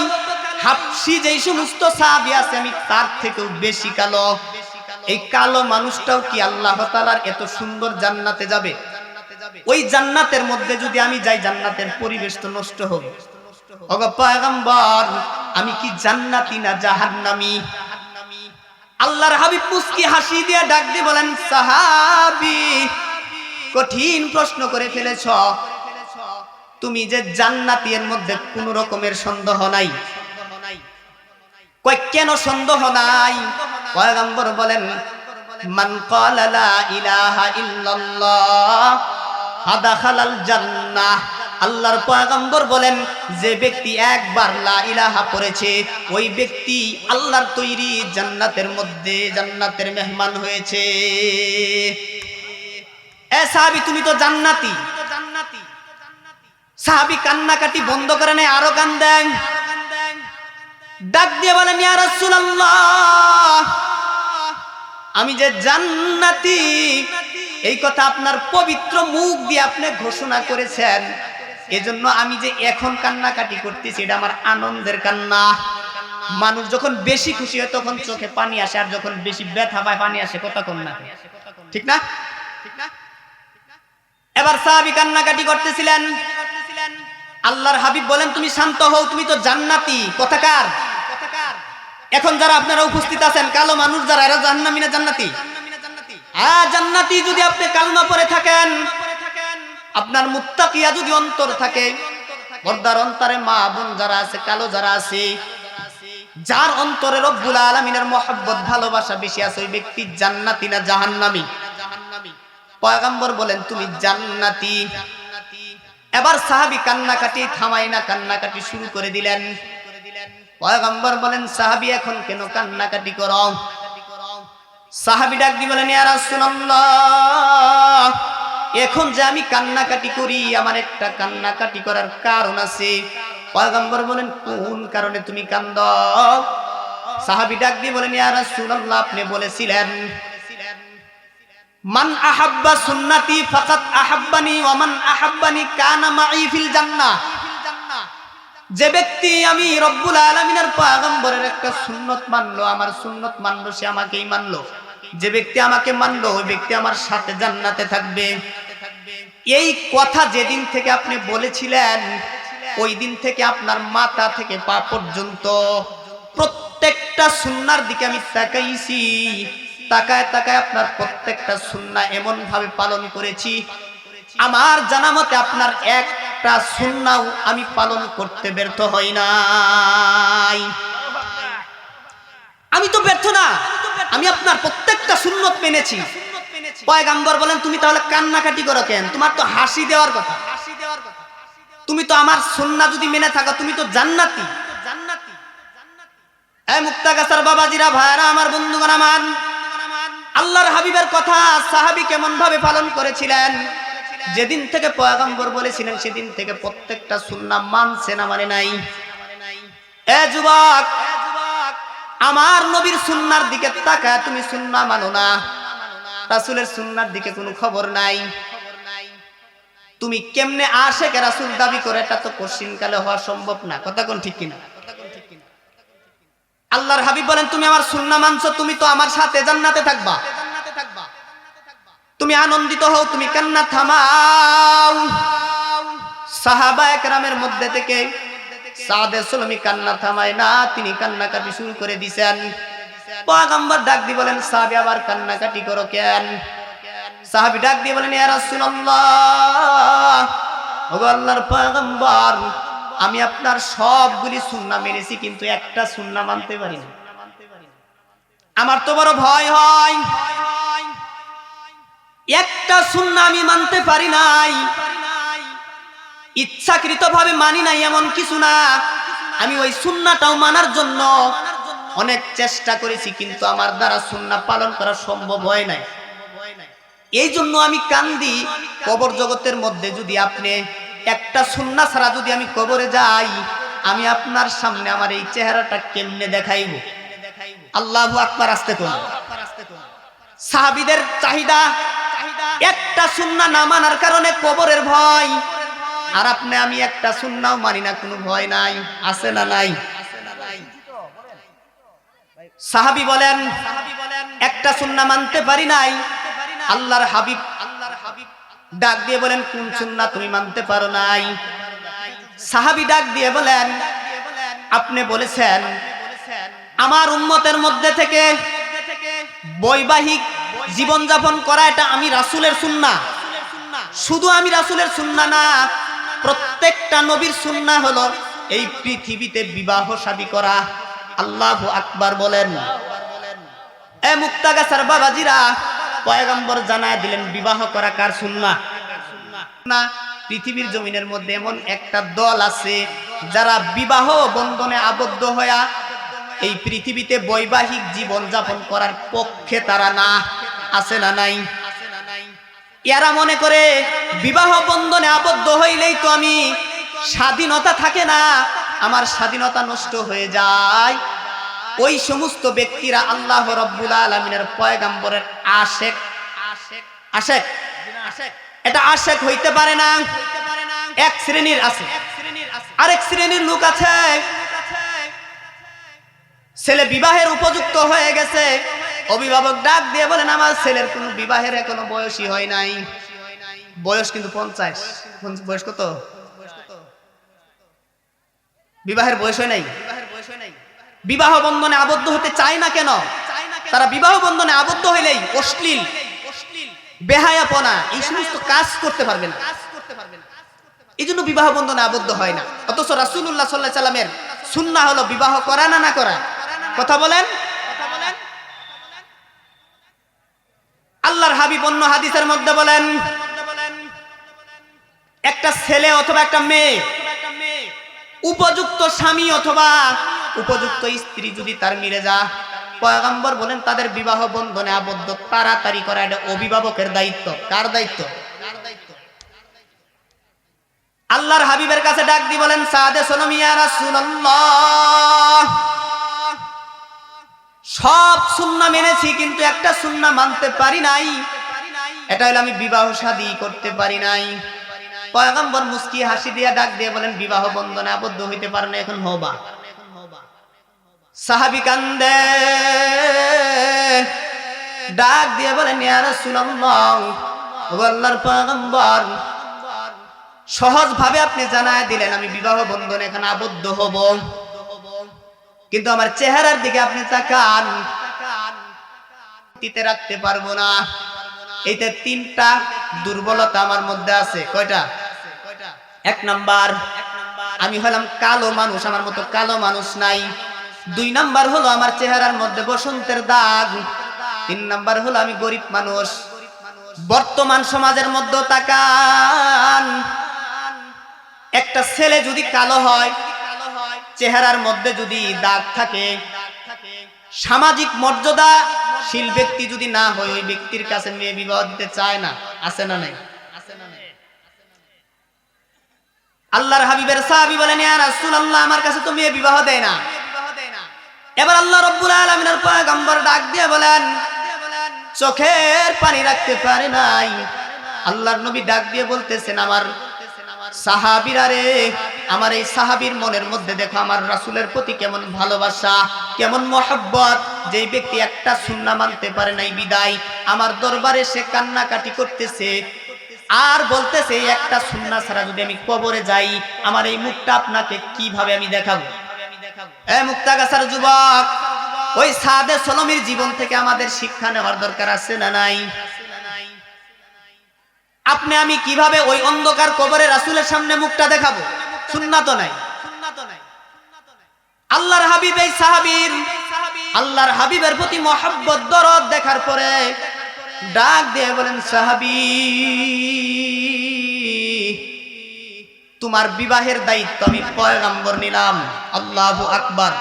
হাবশী যেই সমস্ত সাহাবী আছে আমি তার থেকেও বেশি কালো। এই কালো মানুষটাও কি আল্লাহ তাআলার এত সুন্দর জান্নাতে যাবে? ওই জান্নাতের মধ্যে যদি আমি যাই, জান্নাতের পরিবেশ তো নষ্ট হবে। ওগো পয়গম্বর, আমি কি জান্নাতি না জাহান্নামী? আল্লাহর হাবিব মুস্কি হাসি দিয়ে ডাক দিয়ে বলেন, সাহাবী, কঠিন প্রশ্ন করে ফেলেছ, তুমি যে জান্নাতি এর মধ্যে কোন রকমের সন্দেহ নাই। কয় কেন সন্দেহ নাই? পয়গম্বর বলেন, মান ক্বালা লা ইলাহা ইল্লাল্লাহ আদাখালাল জান্নাহ। আল্লাহর পয়গম্বর বলেন, যে ব্যক্তি একবার লা ইলাহা পড়েছে ওই ব্যক্তি আল্লাহর তৈরি জান্নাতের মধ্যে জান্নাতের মেহমান হয়েছে। এ সাহাবী, তুমি তো জান্নাতি। সাহাবী কান্নাকাটি বন্ধ করে নেয়, আরো কান্দেন। ডাক দিয়ে বলেন, ইয়া রাসূলুল্লাহ, আমি যে জান্নাতি এই কথা আপনার পবিত্র মুখ দিয়ে আপনি ঘোষণা করেছেন, এজন্য আমি যে এখন কান্নাকাটি করতেছি এটা আমার আনন্দের কান্না। মানুষ যখন বেশি খুশি হয় তখন চোখে পানি আসে, আর যখন বেশি ব্যথা পায় পানি আসে কথা কম না, ঠিক না? এবার সাহাবী কান্নাকাটি করতেছিলেন। আল্লাহর হাবিব বলেন, তুমি শান্ত হও, তুমি তো জান্নাতি। কথাকার এখন যারা আপনারা উপস্থিত আছেন, কালো মানুষ যারা, এরা জাহান্নামী না জান্নাতি? হ্যাঁ জান্নাতি। যদি আপনি কালমা পড়ে থাকেন, আপনার মুত্তাকিয়া যদি অন্তর থাকে, পর্দার অন্তরে মা বোন যারা আছে, কালো যারা আছে, যার অন্তরে রব্বুল আলামিনের মহব্বত ভালোবাসা বেশি আছে, ওই ব্যক্তি জান্নাতি না জাহান্নামী? পয়গম্বর বলেন, তুমি জান্নাতি। এবার সাহাবী কান্নাকাটি থামাই না, কান্নাকাটি শুরু করে দিলেন। পয়গম্বর বলেন, সাহাবী এখন কেন কান্নাকাটি করো? সাহাবী ডাক দিয়ে বলেন, ইয়া রাসূলুল্লাহ, এখন যে আমি কান্নাকাটি করি আমার একটা কান্নাকাটি করার কারণ আছে। পয়গম্বর বলেন, কোন কারণে তুমি কান্দো? সাহাবী ডাক দিয়ে বলেন, ইয়া রাসূলুল্লাহ, আপনি বলেছিলেন মান আহাব্বা সুন্নতি ফাকাত আহাব্বানি ওয়া মান আহাব্বানি কানা মাই ফিল জান্নাহ। যে ব্যক্তি আমি রব্বুল আলামিনের পয়গম্বরের একটা সুন্নত মানলো, আমার সুন্নত মানলো, সে আমাকেই মানলো। যে ব্যক্তি আমাকে মানলো ওই ব্যক্তি আমার সাথে জান্নাতে থাকবে। এই কথা যেদিন থেকে আপনি বলেছিলেন, ওই দিন থেকে আপনার মাথা থেকে পা পর্যন্ত প্রত্যেকটা প্রত্যেকটা সুন্নাহর দিকে আমি তাকাইছি, তাকায় তাকায় আপনার প্রত্যেকটা সুন্নাহ এমন ভাবে পালন করেছি, আমার জানা মতে আপনার একটা সুন্নাহও আমি পালন করতে ব্যর্থ হই নাই। আমি তো ব্যর্থ না, আমি আপনার প্রত্যেকটা সুন্নত মেনেছি। পয়গম্বর বলেন তুমি তাহলে কান্নাকাটি করো কেন? তোমার তো হাসি দেওয়ার কথা, তুমি তো আমার সুন্নাহ যদি মেনে থাকো তুমি তো জান্নাতি। এই মুক্তাগাছার বাবাজিরা, ভাইরা আমার, বন্ধুগণ আমার, আল্লাহর হাবিবের কথা সাহাবী কেমন ভাবে পালন করেছিলেন। যেদিন থেকে পয়গম্বর বলেছিলেন সেদিন থেকে প্রত্যেকটা সুন্নাহ মানছে না মানে নাই। এ যুবক, আমার নবীর সুন্নাহর দিকে তাকায় তুমি সুন্নাহ মানো না, রাসূলের সুন্নাহর দিকে কোনো খবর নাই। তুমি কেমনে আশিক রাসূল দাবি করে এটা তো কোশ্চিনকালে হওয়া সম্ভব না। কথা কোন ঠিক কিনা? আল্লাহর হাবিব বলেন তুমি আমার সুন্নাহ মানছো, তুমি তো আমার সাথে জান্নাতে থাকবা। তুমি আনন্দিত হও, তুমি কান্না থামাও। সাহাবায়ে কেরামের মধ্যে থেকে সাদে সুলমি কান্না থামায় না, তিনি কান্নাকাটি শুরু করে দিয়েছেন। পয়গম্বর ডাক দিয়ে বলেন সাহাবী আবার কান্নাকাটি করো কেন? সাহাবী ডাক দিয়ে বলেন ইয়া রাসূলুল্লাহ, ওগো আল্লাহর পয়গম্বর, আমি আপনার সবগুলি সুন্নাহ মেনেছি কিন্তু একটা সুন্নাহ মানতে পারি না। আমার তো বড় ভয় হয়, একটা সুন্নাহ আমি মানতে পারি নাই। ইচ্ছাকৃতভাবে মানি নাই এমন কিছু না, আমি ওই সুন্নাহটাও মানার জন্য অনেক চেষ্টা করেছি কিন্তু আমার দ্বারা সুন্নাহ পালন করা সম্ভব হয় নাই। এই জন্য আমি কান্দি। কবর জগতের মধ্যে যদি আপনি একটা সুন্নাহ ছাড়া যদি আমি কবরে যাই, আমি আপনার সামনে আমার এই চেহারাটা কেমনে দেখাইব? আল্লাহু আকবার, আস্তে কোন। সাহাবীদের চাহিদা একটা সুন্নাহ না মানার কারণে কবরের ভয়, আর আপনি আমি একটা সুন্নাহও মানি না, কোনো ভয় নাই, আছে না নাই? সাহাবী বলেন একটা সুন্নাহ মানতে পারি নাই। আল্লাহর হাবিব ডাক দিয়ে বলেন কোন সুন্নাহ তুমি মানতে পারো নাই? সাহাবী ডাক দিয়ে বলেন আপনি বলেছেন আমার উম্মতের মধ্যে থেকে বৈবাহিক জীবন যাপন করা এটা আমি রাসূলের সুন্নাহ। শুধু আমি রাসূলের সুন্নাহ না, প্রত্যেকটা নবীর সুন্নাহ হলো এই পৃথিবীতে বিবাহ শাদী করা। আল্লাহু আকবার বলেন। এ মুক্তাগাছার বাবাজিরা, পয়গম্বর জানায় দিলেন বিবাহ করা কার সুন্নাহ? না, পৃথিবীর জমিনের মধ্যে এমন একটা দল আছে যারা বিবাহ বন্ধনে আবদ্ধ হয়ে এই পৃথিবীতে বৈবাহিক জীবন যাপন করার পক্ষে তারা না, আছে না নাই? এরা মনে করে বিবাহ বন্ধনে আবদ্ধ হইলেই তো আমি স্বাধীনতা থাকে না, আমার স্বাধীনতা নষ্ট হয়ে যায়। ওই সমস্ত ব্যক্তিরা আল্লাহ রাব্বুল আলামিনের পয়গম্বরের আশিক। আশিক এটা আশিক হইতে পারে না। এক শ্রেণীর আছে, আরেক শ্রেণীর লোক আছে ছেলে বিবাহের উপযুক্ত হয়ে গেছে, অভিভাবক ডাক দিয়ে বলেন আমার ছেলের কোনো বিবাহের এখনো বয়সই হয় নাই। বয়স কিন্তু 50। বয়স কত? বিবাহের বয়স হয় নাই। বিবাহ বন্ধনে আবদ্ধ হতে চায় না কেন? তারা বিবাহ বন্ধনে আবদ্ধ হইলেই অশ্লীল, বেহায়াপনা, এই সমস্ত কাজ করতে পারবে না, এই জন্য বিবাহ বন্ধনে আবদ্ধ হয় না। অথচ রাসূলুল্লাহ সাল্লাল্লাহু আলাইহি সাল্লামের সুন্নাহ হলো বিবাহ করা না না করা। কথা বলেন। আল্লাহর হাবিব অন্য হাদিসের মধ্যে বলেন একটা ছেলে অথবা একটা মেয়ে উপযুক্ত স্বামী অথবা উপযুক্ত স্ত্রী যদি তার মিলে যায়, পয়গম্বর বলেন তাদের বিবাহ বন্ধনে আবদ্ধ তাড়াতাড়ি করা এটা অভিভাবকের দায়িত্ব। কার দায়িত্ব? আল্লাহর হাবিবের কাছে ডাক দিয়ে বলেন সাদে সুলমি ইয়া রাসূলুল্লাহ, সব সুন্নাহ মেনেছি কিন্তু একটা সুন্নাহ মানতে পারি নাই, এটা হলো আমি বিবাহ শাদী করতে পারি নাই। পয়গম্বর মুস্কি হাসি দিয়া ডাক দিয়ে বলেন বিবাহ বন্ধনে আবদ্ধ হইতে পারে না, এখন হবা। সাহাবী কান্দে, ডাক দিয়ে বলেন ইয়া রাসূলুল্লাহ, ও আল্লাহর পয়গম্বর, সহজ ভাবে আপনি জানায় দিলেন আমি বিবাহ বন্ধনে এখন আবদ্ধ হব, কিন্তু আমার চেহারার দিকে আপনি তাকান, টিতে রাখতে পারবো না। এইটা তিনটা দুর্বলতা আমার মধ্যে আছে। কয়টা? এক নাম্বার, আমি হলাম কালো মানুষ, আমার মতো কালো মানুষ নাই। দুই নাম্বার হলো আমার চেহারার মধ্যে বসন্তের দাগ। তিন নাম্বার হলো আমি গরিব মানুষ। বর্তমান সমাজের মধ্যে তাকান, একটা ছেলে যদি কালো হয়, চেহারার মধ্যে যদি দাগ থাকে, সামাজিক মর্যাদাশীল ব্যক্তি যদি না হয়, ওই ব্যক্তির কাছে মেয়ে বিবাহ দিতে চায় না। আছে না নাই? আল্লাহর হাবিবের সাহাবী বলেন, ইয়া রাসূলুল্লাহ, আমার কাছে তো মেয়ে বিবাহ দেয় না। এবার আল্লাহ রাব্বুল আলামিনের পয়গম্বর ডাক দিয়ে বলেন, চোখের পানি রাখতে পারে নাই। আল্লাহর নবী ডাক দিয়ে বলতেছেন, আমার সাহাবীরা রে, আমার এই সাহাবীর মনের মধ্যে দেখো আমার রাসূলের প্রতি কেমন ভালোবাসা, কেমন মহব্বত। যেই ব্যক্তি একটা সুন্নাহ মানতে পারে নাই বিদায় আমার দরবারে সে কান্নাকাটি করতেছে আর বলতেছে, একটা সুন্নাহ ছাড়া যদি আমি কবরে যাই, আমার এই মুখটা আপনাকে কিভাবে আমি দেখাবো? এ মুক্তাগাছার যুবক, ওই সাদে সলমির জীবন থেকে আমাদের শিক্ষা নেওয়ার দরকার আছে না নাই? আপনি আমি কিভাবে ওই অন্ধকার কবরে রাসূলের সামনে মুখটা দেখাবো? সুন্নাহ তো নাই। আল্লাহর হাবিব এই সাহাবীর আল্লাহর হাবিবের প্রতি মহব্বত দরদ দেখার পরে ডাক দিয়ে বলেন, সাহাবী, তোমার বিবাহের দায়িত্ব আমি পয়গম্বর নিলাম। আল্লাহু আকবার।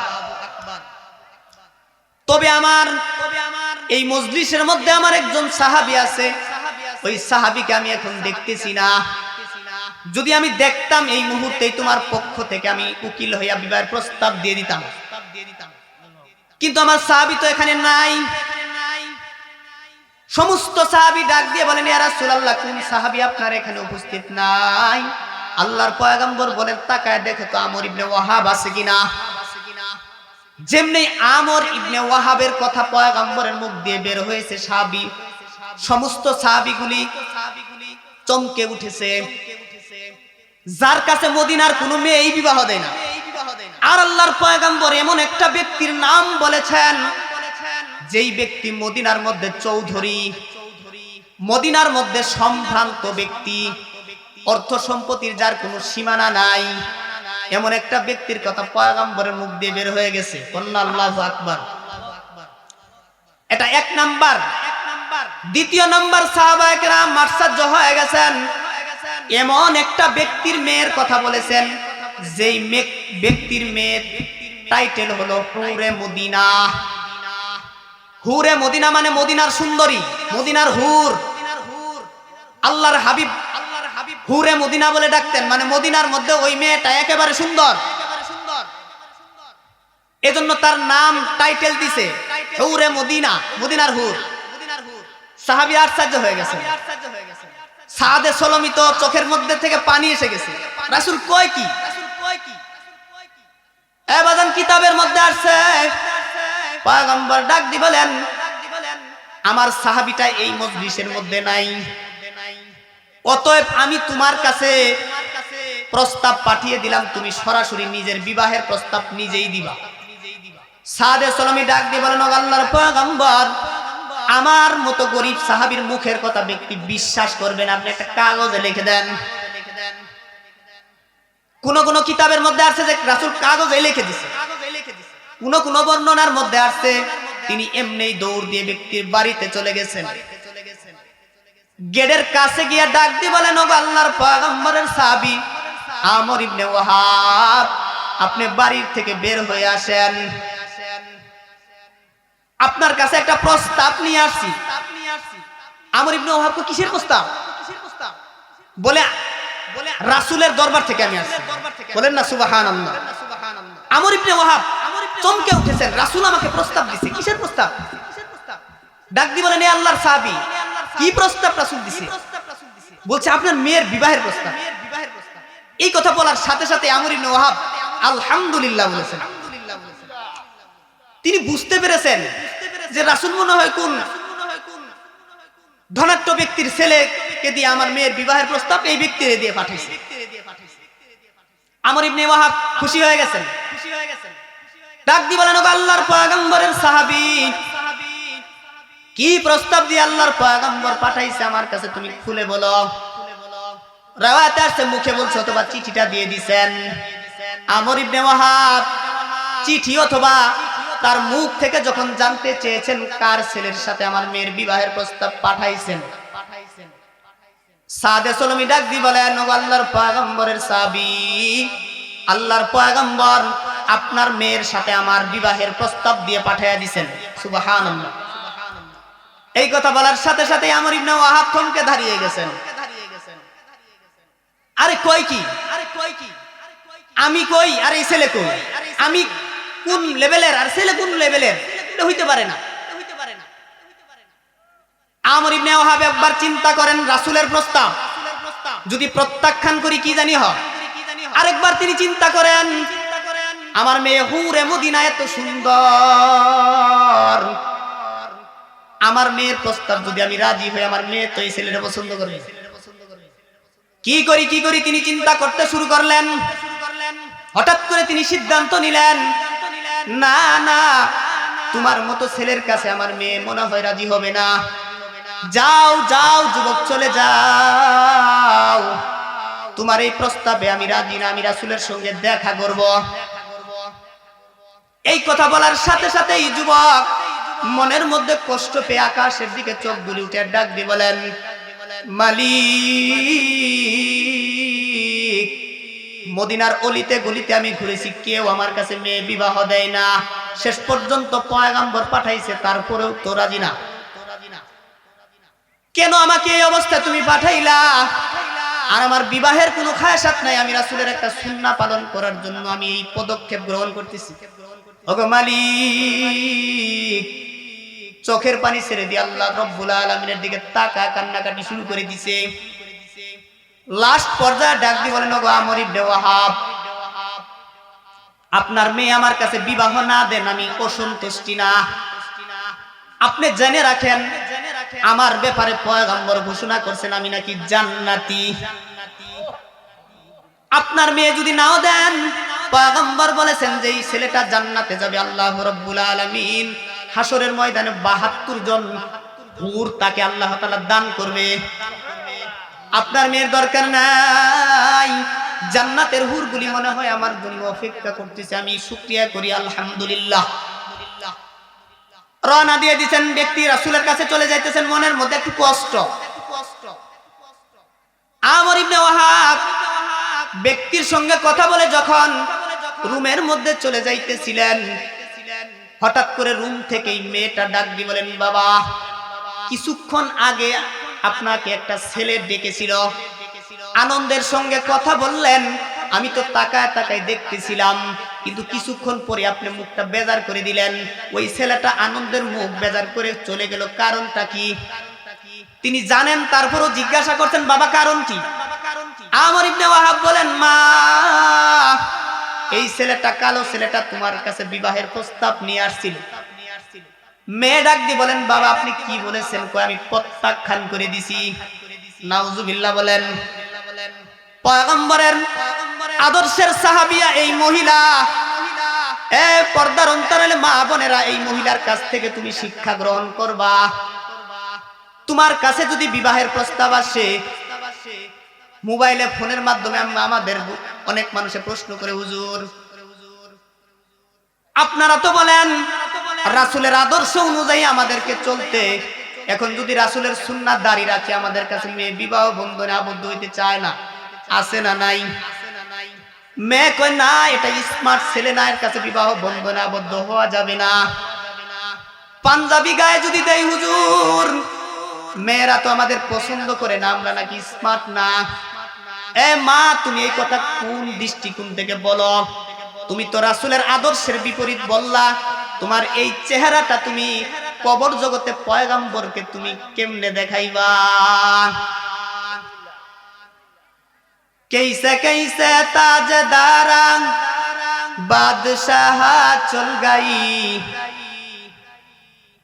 তবে আমার এই মজলিসের মধ্যে আমার একজন সাহাবী আছে, ওই সাহাবীকে আমি এখন দেখতেছি না। যদি আমি দেখতাম, এই মুহূর্তেই তোমার পক্ষ থেকে আমি উকিল হইয়া বিবাহের প্রস্তাব দিয়ে দিতাম। কিন্তু আমার সাহাবী তো এখানে নাই। সমস্ত সাহাবী ডাক দিয়ে বলেন, ইয়া রাসূলুল্লাহ, কোন সাহাবী আপনার এখানে উপস্থিত নাই? আল্লাহর পয়গম্বর বলেন, তাকায় দেখো তো আমর ইবনে ওয়াহাব আছে কিনা। যেমনি আমর ইবনে ওয়াহাবের কথা পয়গম্বরের মুখ দিয়ে বের হয়েছে, সাহাবী সমস্ত সাহাবীগুলি চমকে উঠেছে। যার কাছে মদিনার কোনো মেয়ে এই বিবাহ দেয় না। আর আল্লাহর পয়গম্বর এমন একটা ব্যক্তির নাম বলেছেন, যেই ব্যক্তি মদিনার মধ্যে চৌধুরী, মদিনার মধ্যে সম্ভ্রান্ত ব্যক্তি, অর্থ সম্পত্তির যার কোনো সীমানা নাই, এমন একটা ব্যক্তির কথা পয়গম্বরের মুখ দিয়ে বের হয়ে গেছে। আল্লাহু আকবার। এটা এক নাম্বার। দ্বিতীয় নাম্বার, সাহাবায়ে কেরাম মারসাজ্জ হয়ে গেছেন, এমন একটা ব্যক্তির মেয়ের কথা বলেছেন, যেই ব্যক্তির মেয়ের টাইটেল হলো হুরে মদিনা। হুরে মদিনা মানে মদিনার সুন্দরী, মদিনার হুর। আল্লাহর হাবিব হুরে মদিনা বলে ডাকতেন, মানে মদিনার মধ্যে ওই মেয়েটা একেবারে সুন্দর। এজন্য তার নাম টাইটেল দিছে হুরে মদিনা, মদিনার হুর। সাহাবী আশ্চর্য হয়ে গেছেন। সাদে সলমি তো চোখের মধ্যে থেকে পানি এসে গেছে। রাসূল কয় কি? এ বাজান, কিতাবের মধ্যে আসছে, পয়গম্বর ডাক দি বলেন, আমার সাহাবীটা এই মজলিসের মধ্যে নাই, অতএব আমি তোমার কাছে প্রস্তাব পাঠিয়ে দিলাম, তুমি সরাসরি নিজের বিবাহের প্রস্তাব নিজেই দিবা। সাদে সলমি ডাক দিয়ে বলেন, আল্লাহর পয়গম্বর, আমার মতো গরিব সাহাবীর মুখের কথা ব্যক্তি বিশ্বাস করবেন, আপনি একটা কাগজে লিখে দেন। কোন কোন কিতাবের মধ্যে আসছে যে রাসূল কাগজে লিখে দিছে, কোন কোন বর্ণনার মধ্যে আসছে তিনি এমনিই দৌড় দিয়ে ব্যক্তির বাড়িতে চলে গেছেন। গেটের কাছে গিয়ে ডাক দিয়ে বলেন, ও আল্লাহর পয়গম্বরের সাহাবী আমর ইবনে ওয়াহাব, আপনি বাড়ির থেকে বের হয়ে আসেন, আপনার কাছে একটা প্রস্তাব নিয়ে আসছি। আমর ইবনে ওয়াহাব কো, কিসের প্রস্তাব? বলে রাসূলের দরবার থেকে আমি আসছি। বলেন না সুবহানাল্লাহ। আমর ইবনে ওয়াহাব চমকে উঠেছেন, রাসূল আমাকে প্রস্তাব দিছে। কিসের প্রস্তাব? ডাক দিয়ে বলেন, এ আল্লাহর সাহাবী, কি প্রস্তাব রাসূল দিছে? বলছে, আপনার মেয়ের বিবাহের প্রস্তাব। এই কথা বলার সাথে সাথে আমর ইবনে ওয়াহাব আলহামদুলিল্লাহ বলেছেন। তিনি বুঝতে পেরেছেন যে রাসূল মনে হয় কোন ধনাঢ্য ব্যক্তির ছেলেকে দিয়ে আমার মেয়ের বিবাহের প্রস্তাব এই ব্যক্তিরে দিয়ে পাঠিয়েছে। আমর ইবনে ওয়াহাব খুশি হয়ে গেছেন। ডাক দিয়ে বলেন, ওগো আল্লাহর পয়গম্বরের সাহাবী, কি প্রস্তাব দিয়ে আল্লাহর পয়গম্বর পাঠাইছে আমার কাছে তুমি খুলে বলো। রাওয়াতে আসছে মুখে বলছে অথবা চিঠিটা দিয়ে দিবেন। আমর ইবনে ওয়াহাব চিঠি অথবা তার মুখ থেকে যখন জানতে চেয়েছেন কার ছেলের সাথে আমার মেয়ের বিবাহের প্রস্তাব পাঠাইছেন, সাদে সলমি ডাক দিয়ে বলেন, ওগো আল্লাহর পয়গম্বরের সাহাবী, আল্লাহর পয়গম্বর আপনার মেয়ের সাথে আমার বিবাহের প্রস্তাব দিয়ে পাঠাইয়া দিবেন। সুবহানাল্লাহ। এই কথা বলার সাথে সাথে আমর ইবনে ওয়াহাব থমকে দাঁড়িয়ে গেছেন। আরে কই কি, আমি কই আর এই ছেলে কই, আমি কোন লেভেলের আর ছেলে কোন লেভেলের, এটা হইতে পারে না। আমর ইবনে ওয়াহাব একবার চিন্তা করেন রাসূলের প্রস্তাব যদি প্রত্যাখ্যান করি কি জানি হয়। আরেকবার তিনি চিন্তা করেন আমার মেয়ে হুরে মদিনা এত সুন্দর, আমার মেয়ের প্রস্তাব যদি আমি রাজি হই, আমার মেয়ে তো এই ছেলেটা পছন্দ করবে। কি করি তিনি চিন্তা করতে শুরু করলেন। হঠাৎ করে তিনি সিদ্ধান্ত নিলেন, না না, তোমার মতো ছেলের কাছে আমার মেয়ে মনে হয় রাজি হবে না। যাও যাও যুবক, চলে যাও, তোমার এই প্রস্তাবে আমি রাজি না, আমি রাসূলের সঙ্গে দেখা করব। এই কথা বলার সাথে সাথে এই যুবক মনের মধ্যে কষ্ট পেয়ে আকাশের দিকে চোখ দুলি উঠে ডাক দিয়ে বলেন, মালিক, মদিনার অলিতে গলিতে আমি ঘুরেছি, কেউ আমার কাছে মেয়ে বিবাহ দেয় না। শেষ পর্যন্ত পয়গম্বর পাঠাইছে, তারপরেও তো রাজি না। কেন আমাকে এই অবস্থায় তুমি পাঠাইলা? আর আমার বিবাহের কোনো খায়াসাত নাই, আমি রাসূলের একটা সুন্নাহ পালন করার জন্য আমি এই পদক্ষেপ গ্রহণ করতেছি। ওগো মালিক, চোখের পানি ছেড়ে দিয়ে আল্লাহ রব্বুল আলামিনের দিকে তাকা কান্নাকাটি শুরু করে দিছে। লাস্ট পর্যায়ে ডাক দিয়ে বলেন, ওগো আমর ইবনে ওয়াহাব, আপনার মেয়ে আমার কাছে বিবাহ না দেন আমি অসন্তুষ্টি না। আপনি জেনে রাখেন আমার ব্যাপারে পয়গম্বর ঘোষণা করছেন আমি নাকি জান্নাতি। আপনার মেয়ে যদি নাও দেন, পয়গম্বর বলেছেন যে এই ছেলেটা জান্নাতে যাবে। আল্লাহ রাব্বুল আলামিন হাসরের ময়দানে ৭২ জন হুর তাকে আল্লাহ তাআলা দান করবে। আপনার মেয়ের দরকার নাই, জান্নাতের হুরগুলি মনে হয় আমার জন্য অপেক্ষা করতেছে, আমি শুকরিয়া করি আলহামদুলিল্লাহ। রওনা দিয়ে দিয়েছেন ব্যক্তি, রাসূলের কাছে চলে যাইতেছেন, মনের মধ্যে একটু কষ্ট। আমর ইবনে ওয়াহাব ব্যক্তির সঙ্গে কথা বলে যখন রুমের মধ্যে চলে যাইতেছিলেন, হঠাৎ করে রুম থেকেই মেয়েটা ডাক দিয়ে বলেন, বাবা, কিছুক্ষণ আগে আপনাকে একটা ছেলে ডেকেছিল, আনন্দের সঙ্গে কথা বললেন, আমি তো তাকায় তাকায় দেখতেছিলাম, কিন্তু কিছুক্ষণ পরে আপনি মুখটা বেজার করে দিলেন। ওই ছেলেটা আনন্দের মুখ বেজার করে চলে গেল, কারণটা কি তিনি জানেন? তারপরও জিজ্ঞাসা করছেন, বাবা কারণ কি? আমর ইবনে ওয়াহাব বলেন, মা, এই ছেলেটা, কালো ছেলেটা তোমার কাছে বিবাহের প্রস্তাব নিয়ে আসছিল। মেয়ে ডাক দিয়ে বলেন, বাবা আপনি কি বলেছেন? কই আমি প্রত্যাখ্যান করে দিছি। নাউজুবিল্লাহ বলেন। পয়গম্বরের আদর্শের সাহাবিয়া এই মহিলা। এ পর্দার অন্তরালে মা বোনেরা, এই মহিলার কাছ থেকে তুমি শিক্ষা গ্রহণ করবা। তোমার কাছে যদি বিবাহের প্রস্তাব আসে, মোবাইলে ফোনের মাধ্যমে আমাদের অনেক মানুষে প্রশ্ন করে, হুজুর আপনারা তো বলেন রাসূলের আদর্শ অনুযায়ী আমাদেরকে চলতে, এখন যদি রাসূলের সুন্নাহ দাঁড়ি রাখে আমাদের কাছে মেয়ে বিবাহ বন্ধনে আবদ্ধ হইতে চায় না, আছে না নাই? মেয়ে কয় না, এটা স্মার্ট ছেলে না, এর কাছে বিবাহ বন্ধনে আবদ্ধ হওয়া যাবে না। পাঞ্জাবি গায়ে যদি দেই, হুজুর মেয়েরা তো আমাদের পছন্দ করে না, আমরা নাকি স্মার্ট না। এ মা, তুমি এই কথা কোন দৃষ্টিকোণ থেকে বলো? তুমি তো রাসূলের আদর্শের বিপরীত বললা। তোমার এই চেহারাটা তুমি কবর জগতে পয়গম্বরকে তুমি কেমনে দেখাইবা? कैसे कैसे ताजदारा बादशाह चल गई,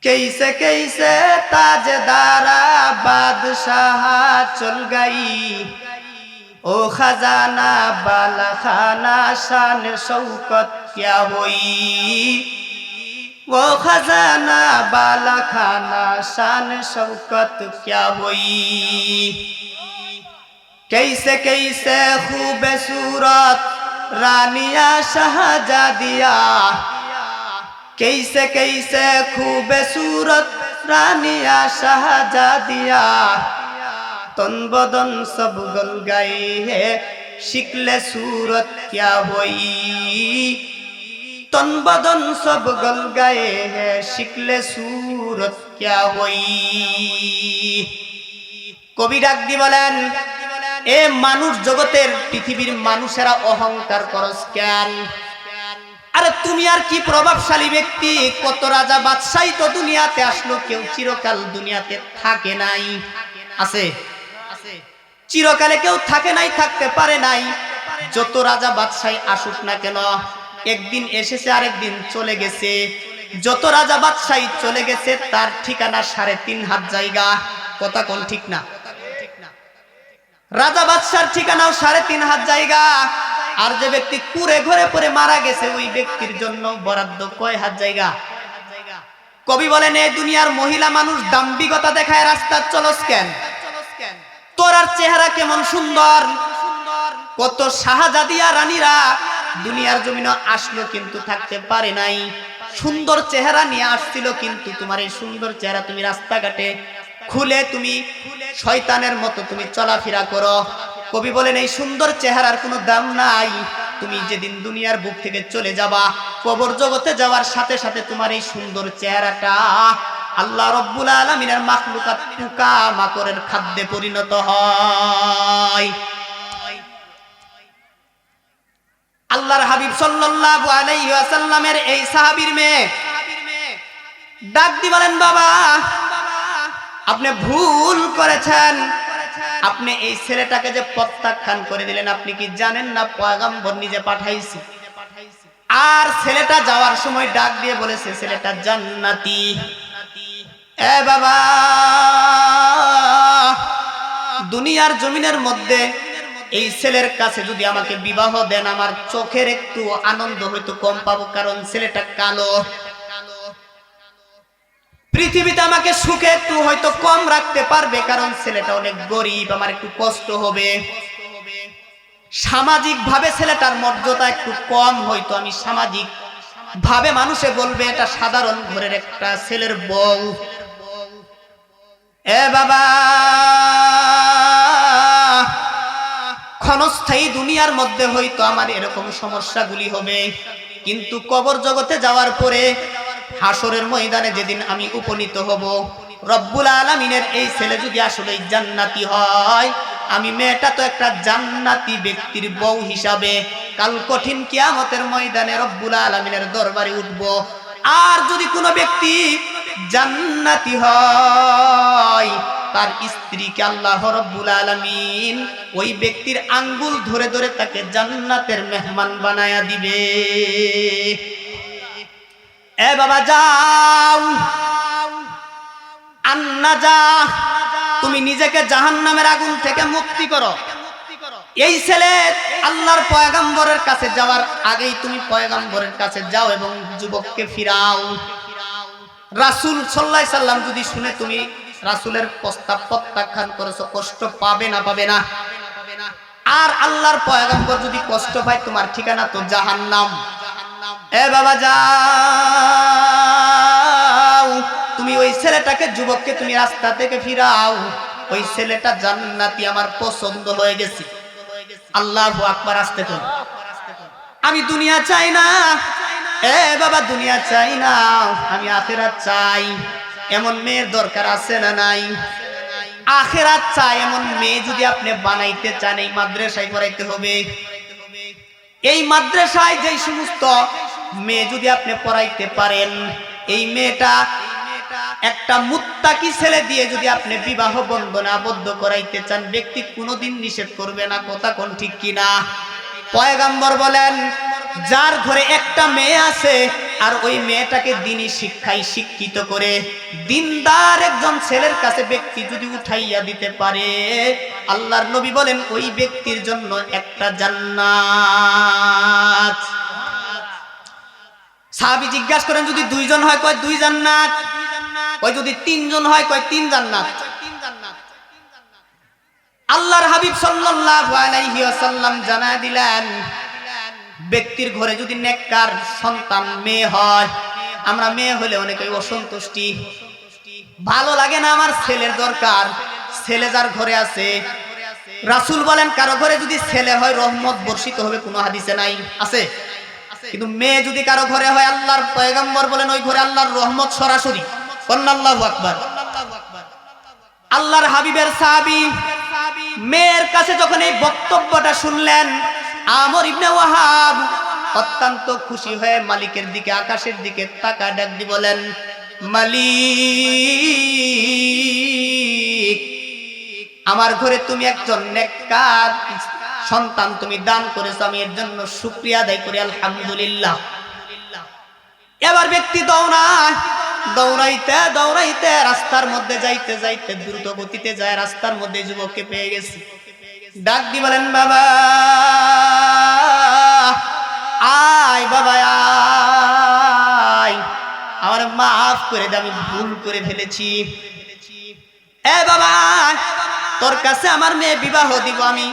कैसे कैसे ताजदारा बादशाह चल गई, ओ खजाना बाला खाना शान शौकत क्या हुई, वो खजाना बाला खाना शान शौकत क्या हुई। कैसे कैसे खूब सूरत रानिया शहजादिया, कैसे कैसे खूब सूरत रानिया शहजादिया, तन बदन सब गल गए है शिकले सूरत क्या हुई, तन बदन सब गल गए है शिकले सूरत क्या हुई। কবি ডাক দি বলেন, এ মানুষ জগতের পৃথিবীর মানুষেরা অহংকার করস কেন? আরে তুমি আর কি প্রভাবশালী ব্যক্তি, কত রাজা বাদশাহী তো দুনিয়াতে আসলো, কেউ চিরকাল দুনিয়াতে থাকে নাই। আছে চিরকালে কেউ থাকে নাই, থাকতে পারে নাই। যত রাজা বাদশাহী আসুক না কেন, একদিন এসেছে আরেকদিন চলে গেছে। যত রাজা বাদশাহী চলে গেছে তার ঠিকানা ৩.৫ হাত জায়গা। কথা কোন ঠিক না? রাজা বাদশার ঠিকানাও ৩.৫ হাত জায়গা। আর যে ব্যক্তি কুড়ে ঘরে পড়ে মারা গেছে ওই ব্যক্তির জন্য বরাদ্দ কয় হাত জায়গা? কবি বলেন, এই দুনিয়ার মহিলা মানুষ দাম্ভিকতা দেখায় রাস্তা চলস কেন? তোর আর চেহারা কেমন সুন্দর। কত শাহজাদিয়া রানীরা দুনিয়ার জমিনে আসলো কিন্তু থাকতে পারে নাই। সুন্দর চেহারা নিয়ে আসছিল, কিন্তু তোমার এই সুন্দর চেহারা তুমি রাস্তাঘাটে খুলে তুমি শয়তানের মতো তুমি চলাফেরা করো। কবি বলেন, এই সুন্দর চেহারার কোনো দাম নাই। তুমি যেদিন দুনিয়ার বুক থেকে চলে যাবা, কবর জগতে যাওয়ার সাথে সাথে তোমার এই সুন্দর চেহারাটা আল্লাহ রব্বুল আলামিনের মাখলুকাত পোকা মাকড়ের খাদ্যে পরিণত হয়। আল্লাহর হাবিব সাল্লাল্লাহু আলাইহি ওয়াসাল্লামের এই সাহাবীর মেয়ে ডাক দি বলেন, বাবা আপনি ভুল করেছেন, আপনি এই ছেলেটাকে যে প্রত্যাখ্যান করে দিলেন, আপনি কি জানেন না পয়গম্বর নিজে পাঠাইছি। আর ছেলেটা যাওয়ার সময় ডাক দিয়ে বলেছে ছেলেটা জান্নাতি। এ বাবা, দুনিয়ার জমিনের মধ্যে এই ছেলের কাছে যদি আমাকে বিবাহ দেন, আমার চোখের একটু আনন্দ হয়তো কম পাবো, কারণ ছেলেটা কালো। পৃথিবীতে আমাকে সুখে একটু হয়তো কম রাখতে পারবে, কারণ ছেলেটা অনেক গরিব, আমার একটু কষ্ট হবে। সামাজিক ভাবে ছেলেটার মর্যাদা একটু কম, হয়তো আমি সামাজিক ভাবে মানুষে বলবে এটা সাধারণ ঘরের একটা ছেলের বউ। এ বাবা, ক্ষণস্থায়ী দুনিয়ার মধ্যে হয়তো আমার এরকম সমস্যাগুলি হবে, কিন্তু কবর জগতে যাওয়ার পরে হাসরের ময়দানে যেদিন আমি উপনীত হব, রব্বুল আলামিনের এই ছেলে যদি আসলে জান্নাতি হয়, আমি মেয়েটা তো একটা জান্নাতি ব্যক্তির বউ হিসাবে কাল কঠিন কিয়ামতের ময়দানে রব্বুল আলামিনের দরবারে উঠব। আর যদি কোনো ব্যক্তি জান্নাতি হয়, তার স্ত্রীকে আল্লাহ রব্বুল আলামিন ওই ব্যক্তির আঙ্গুল ধরে ধরে তাকে জান্নাতের মেহমান বানায়া দিবে। এ বাবা যাও, আন্না যা, তুমি নিজেকে জাহান্নামের আগুন থেকে মুক্তি করো। এই ছেলে আল্লাহর পয়গম্বরের কাছে যাওয়ার আগেই তুমি পয়গম্বরের কাছে যাও এবং যুবককে ফিরাও। রাসূল সাল্লাল্লাহু আলাইহি সাল্লাম যদি শুনে তুমি রাসূলের প্রস্তাব প্রত্যাখ্যান করেছো, কষ্ট পাবে না? পাবে না। আর আল্লাহর পয়গম্বর যদি কষ্ট পায়, তোমার ঠিকানা তো জাহান্নাম। এ বাবা যাও, তুমি ওই ছেলেটাকে যুবককে তুমি রাস্তা থেকে ফিরাও। ওই ছেলেটা জান্নাতি, আমার পছন্দ হয়ে গেছে। আল্লাহু আকবার, আস্তে করুন। আমি দুনিয়া চাই না। এ বাবা, দুনিয়া চাই না, আমি আখিরাত চাই। এমন মেয়ের দরকার আছে না নাই? আখিরাত চাই এমন মেয়ে যদি আপনি বানাইতে চান, এই মাদ্রাসায় পড়াইতে হবে। এই মাদ্রাসায় যেই সমস্ত মেয়ে যদি আপনি পড়াইতে পারেন, এই মেয়েটা একটা মুত্তাকি ছেলে দিয়ে যদি আপনি বিবাহ বন্ধনে আবদ্ধ করাইতে চান, ব্যক্তি কোনোদিন নিষেধ করবে না। কথা কোন ঠিক কিনা? পয়গম্বর বলেন, যার ঘরে একটা মেয়ে আছে আর ওই মেয়েটাকে দ্বীনি শিক্ষায় শিক্ষিত করে দিনদার একজন ছেলের কাছে ব্যক্তি যদি উঠাইয়া দিতে পারে, আল্লাহর নবী বলেন ওই ব্যক্তির জন্য একটা জান্নাত। সাহাবী জিজ্ঞাসা করেন যদি দুইজন হয় কয় দুই জান্নাত, কয় যদি তিনজন হয় কয় তিন জান্নাত। আল্লাহর হাবিব সাল্লাল্লাহু আলাইহি ওয়াসাল্লাম জানায় দিলেন ব্যক্তির ঘরে যদি নেককার সন্তান মেয়ে হয়, আমরা মেয়ে হলে অনেকেই অসন্তুষ্টি, ভালো লাগে না, আমার ছেলের দরকার, ছেলে যার ঘরে আছে। রাসূল বলেন কারো ঘরে যদি ছেলে হয় রহমত বর্ষিত হবে, কোনো হাদিসে নাই, আছে। কিন্তু মেয়ে যদি কারো ঘরে হয়, আল্লাহর পয়গম্বর বলেন ওই ঘরে আল্লাহর রহমত সরাসরি। আল্লাহু আকবার। আল্লাহর হাবিবের সাহাবী মেয়ের কাছে যখন এই বক্তব্যটা শুনলেন, আমর ইবনে ওয়াহাব অত্যন্ত খুশি হয়ে মালিকের দিকে, আকাশের দিকে তাকায় ডাক দিয়ে বলেন, মালিক, আমার ঘরে তুমি একজন নেককার সন্তান তুমি দান করেছো, আমি এর জন্য শুকরিয়া আদায় করি, আলহামদুলিল্লাহ। এবার ব্যক্তি দৌড়াইতে দৌড়াইতে রাস্তার মধ্যে যাইতে যাইতে দ্রুত গতিতে যায়, রাস্তার মধ্যে যুবককে পেয়ে গেছে। ডাক দি বলেন, বাবা আয়, বাবা আয়, আমার মাফ করে দে, আমি ভুল করে ফেলেছি। এ বাবা, তোর কাছে আমার মেয়ে বিবাহ দিব, আমি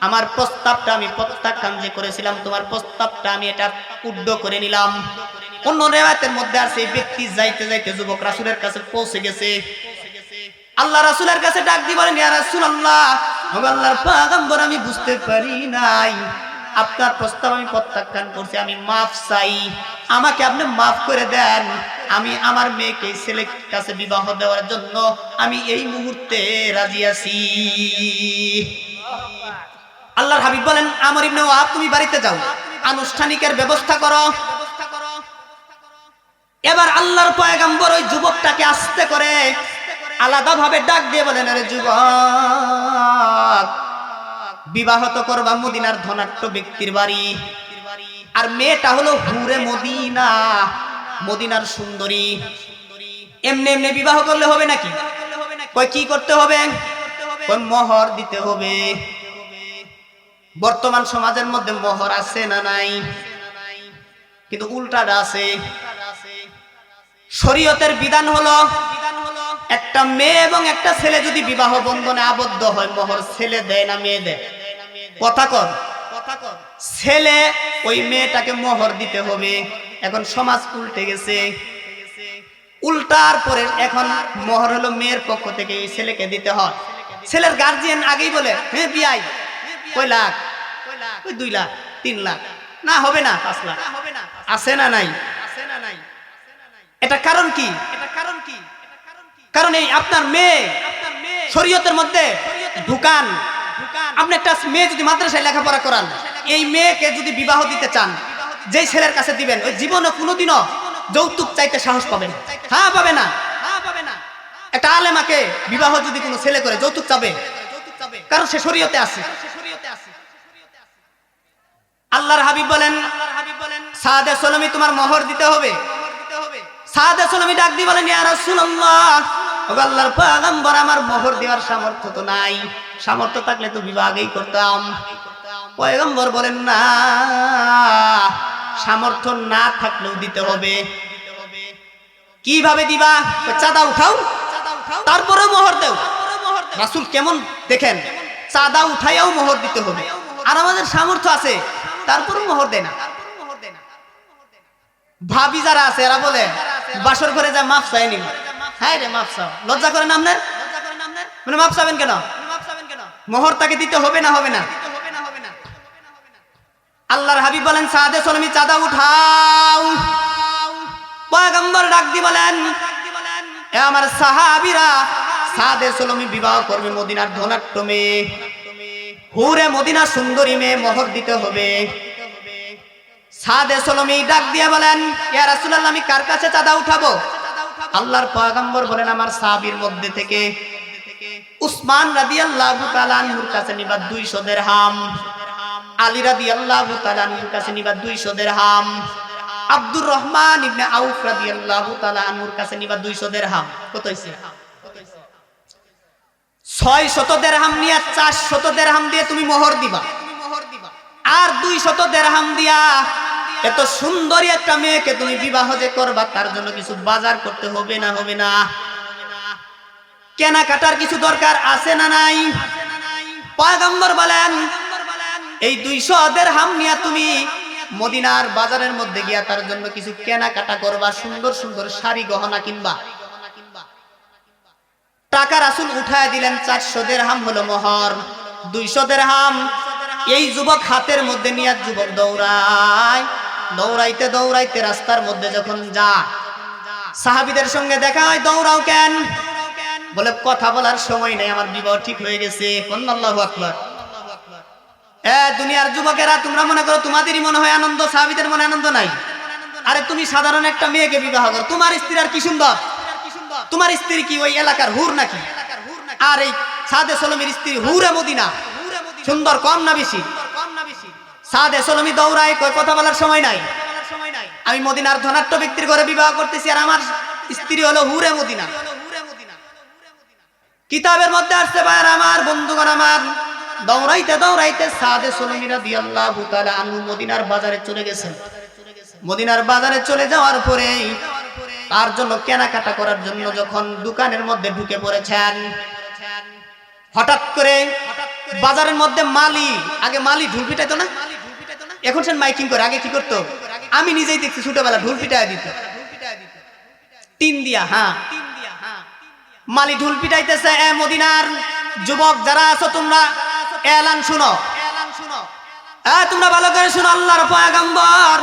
আমার প্রস্তাবটা আমি প্রত্যাখ্যান যে করেছিলাম, তোমার প্রস্তাবটা আমি এটা উদ্ধ করে নিলাম। অন্য রিওয়ায়াতের মধ্যে আছে এই ব্যক্তি যাইতে যাইতে যুবক রাসূলের কাছে পৌঁছে গেছে। আল্লাহ রাসূলের কাছে ডাক দিয়ে বলেন, ইয়া রাসূলুল্লাহ, আল্লাহর পয়গম্বর, আমি বুঝতে পারি নাই, আপনার প্রস্তাব আমি প্রত্যাখ্যান করছি, আমি মাফ চাই, আমাকে আপনি মাফ করে দেন, আমি আমার মেয়েকে ছেলের কাছে বিবাহ দেওয়ার জন্য আমি এই মুহূর্তে রাজি আছি। আল্লাহর হাবিব বলেন, আমর ইবনে ওয়াহাব তুমি বাড়িতে যাও, আনুষ্ঠানিকের ব্যবস্থা করো। এবার আল্লাহর পয়গম্বর ওই যুবকটাকে আস্তে করে আলাদাভাবে ডাক দিয়ে বলেন, আরে যুবক, বিবাহ তো করবা মদিনার ধনাঢ্য ব্যক্তির বাড়ি, আর মেয়েটা হলো হুরে মদিনা, মদিনার সুন্দরী, এমনি এমনি বিবাহ করলে হবে নাকি? কয় কি করতে হবে? কয় মোহর দিতে হবে। বর্তমান সমাজের মধ্যে মোহর আছে না নাই? কিন্তু উল্টাটা আছে। শরীয়তের বিধান হলো একটা মেয়ে এবং একটা ছেলে যদি বিবাহ বন্ধনে আবদ্ধ হয়, মোহর ছেলে দেয় না মেয়ে দেয়? কথা কর। ছেলে ওই মেয়েটাকে মোহর দিতে হবে। এখন সমাজ উল্টে গেছে, উল্টার পরে এখন মোহর হলো মেয়ের পক্ষ থেকে এই ছেলেকে দিতে হয়। ছেলের গার্জিয়ান আগেই বলে, হ্যাঁ বিয়াই, কয় লাখ, ওই 2 লাখ 3 লাখ, না হবে না 5 লাখ, আছে না নাই? এটা কারণ কি? কারণ এই আপনার মেয়ে শরীয়তের মধ্যে ঢুকান। আপনি একটা মেয়ে যদি মাদ্রাসায় লেখাপড়া করান, এই মেয়েকে যদি বিবাহ দিতে চান, যেই ছেলের কাছে দিবেন ওই জীবনে কোনোদিনও যৌতুক চাইতে সাহস পাবেন? হ্যাঁ, পাবে না। একটা আলেমাকে বিবাহ যদি কোনো ছেলে করে যৌতুক চাবে, কারণ সে শরীয়তে আছে। আল্লাহর হাবিব বলেন, সাদে সুলামি তোমার মোহর দিতে হবে। সাদে সুলামি ডাক দিয়ে বলেন, ইয়া রাসূলুল্লাহ, আল্লাহর পয়গম্বর, আমার মোহর দেওয়ার সামর্থ্য তো নাই, সামর্থ্য থাকলে তো বিবাহ আগেই করতাম। পয়গম্বর বলেন, না, সামর্থ্য না থাকলেও দিতে হবে। কিভাবে দিবা? চাঁদা উঠাও, তারপরে মোহর দেও। রাসূল কেমন দেখেন, চাঁদা উঠাইয়াও মোহর দিতে হবে। আর আমাদের সামর্থ্য আছে, তারপরে মোহর দেয় না। ভাবি যারা আছে এরা বলে বাসর ঘরে যা মাফ চাই নি। হ্যাঁ রে, মাফ চাও, লজ্জা করেন আপনার? মানে মাফ চাবেন কেন? মোহর তাকে দিতে হবে না? হবে না। আল্লাহর হাবিব বলেন, সাদে সুলামি চাঁদা উঠাও। পয়গম্বর ডাক দি বলেন, এ আমার সাহাবীরা, সাদে সুলামি বিবাহ করবে মদিনার ধনাঢ্য মেয়ে, হুরে মদিনা সুন্দরী মেয়ে, মোহর দিতে হবে। সাদে সুলামি ডাক দিয়ে বলেন, ইয়া রাসূলুল্লাহ, আমি কার কাছে চাঁদা উঠাবো? আল্লাহর পয়গম্বর বলেন, আমার সাহাবীর মধ্যে থেকে উসমান রাদিয়াল্লাহু তাআলা আনহুর কাছে নিবা 200 দিরহাম, আলী রাদিয়াল্লাহু তাআলা আনহুর কাছে নিবা 200 দিরহাম, আব্দুর রহমান ইবনে আউফ রাদিয়াল্লাহু তাআলা আনহুর কাছে নিবা 200 দিরহাম। কত হইছে? 600 দিরহাম নিয়ে 400 দিরহাম দিয়ে তুমি মোহর দিবা, আর 200 দিরহাম দিয়া এত সুন্দরী একটা মেয়েকে তুমি বিবাহ যে করবা তার জন্য কিছু বাজার করতে হবে না? হবে না? কেনাকাটার কিছু দরকার আছে না নাই? পয়গম্বর বলেন এই 200 দিরহাম নিয়ে তুমি মদিনার বাজারের মধ্যে গিয়া তার জন্য কিছু কেনাকাটা করবা, সুন্দর সুন্দর শাড়ি গহনা কিনবা। টাকা রাসূল উঠায় দিলেন, 400 দিরহাম হলো মোহর, 200 দিরহাম এই যুবক হাতের মধ্যে নিয়ে যুবক দৌড়ায়, দৌড়াইতে দৌড়াইতে রাস্তার মধ্যে যখন যায় সাহাবীদের সঙ্গে দেখা হয়। দৌড়াও কেন? বলে কথা বলার সময় নেই, আমার বিবাহ ঠিক হয়ে গেছে। আল্লাহু আকবার। দুনিয়ার যুবকেরা তোমরা মনে করো তোমাদেরই মনে হয় আনন্দ, সাহাবীদের মনে আনন্দ নাই। আরে তুমি সাধারণ একটা মেয়েকে বিবাহ করো, তোমার স্ত্রী আর কি সুন্দর? তোমার স্ত্রী কি ওই এলাকার হুর নাকি? আর এই সাদে সলমির স্ত্রী হুরে মদিনা, সুন্দর কম না বেশি? সাদে সলমি দৌড়ায়, কই কথা বলার সময় নাই, আমি মদিনার ধনাঢ্য ব্যক্তির ঘরে বিবাহ করতেছি আর আমার স্ত্রী হলো হুরে মদিনা। কিতাবের মধ্যে আসছে ভাইরা আমার, বন্ধুগণ আমার, দৌড়াইতে দৌড়াইতে সাদে সলমি রাদিয়াল্লাহু তাআলা আনহু মদিনার বাজারে চলে গেছেন। মদিনার বাজারে চলে যাওয়ার পরে তার জন্য কেনাকাটা করার জন্য যখন দোকানের মধ্যে ঢুকে পড়েছেন, হঠাৎ করে বাজারের মধ্যে মালি, আগে মালি ঢুল পিটাইতো না, এখন সে মাইকিং করে। আগে কি করতো? আমি নিজেই দেখছি ছোটবেলা ঢুল পিটাই দিত, টিন দিয়া। হ্যাঁ, মালি ঢুল পিটাইতেছে। মদিনার যুবক যারা আছো তোমরা এলান শুনো, তোমরা ভালো করে শুনো। আল্লাহর পয়গম্বর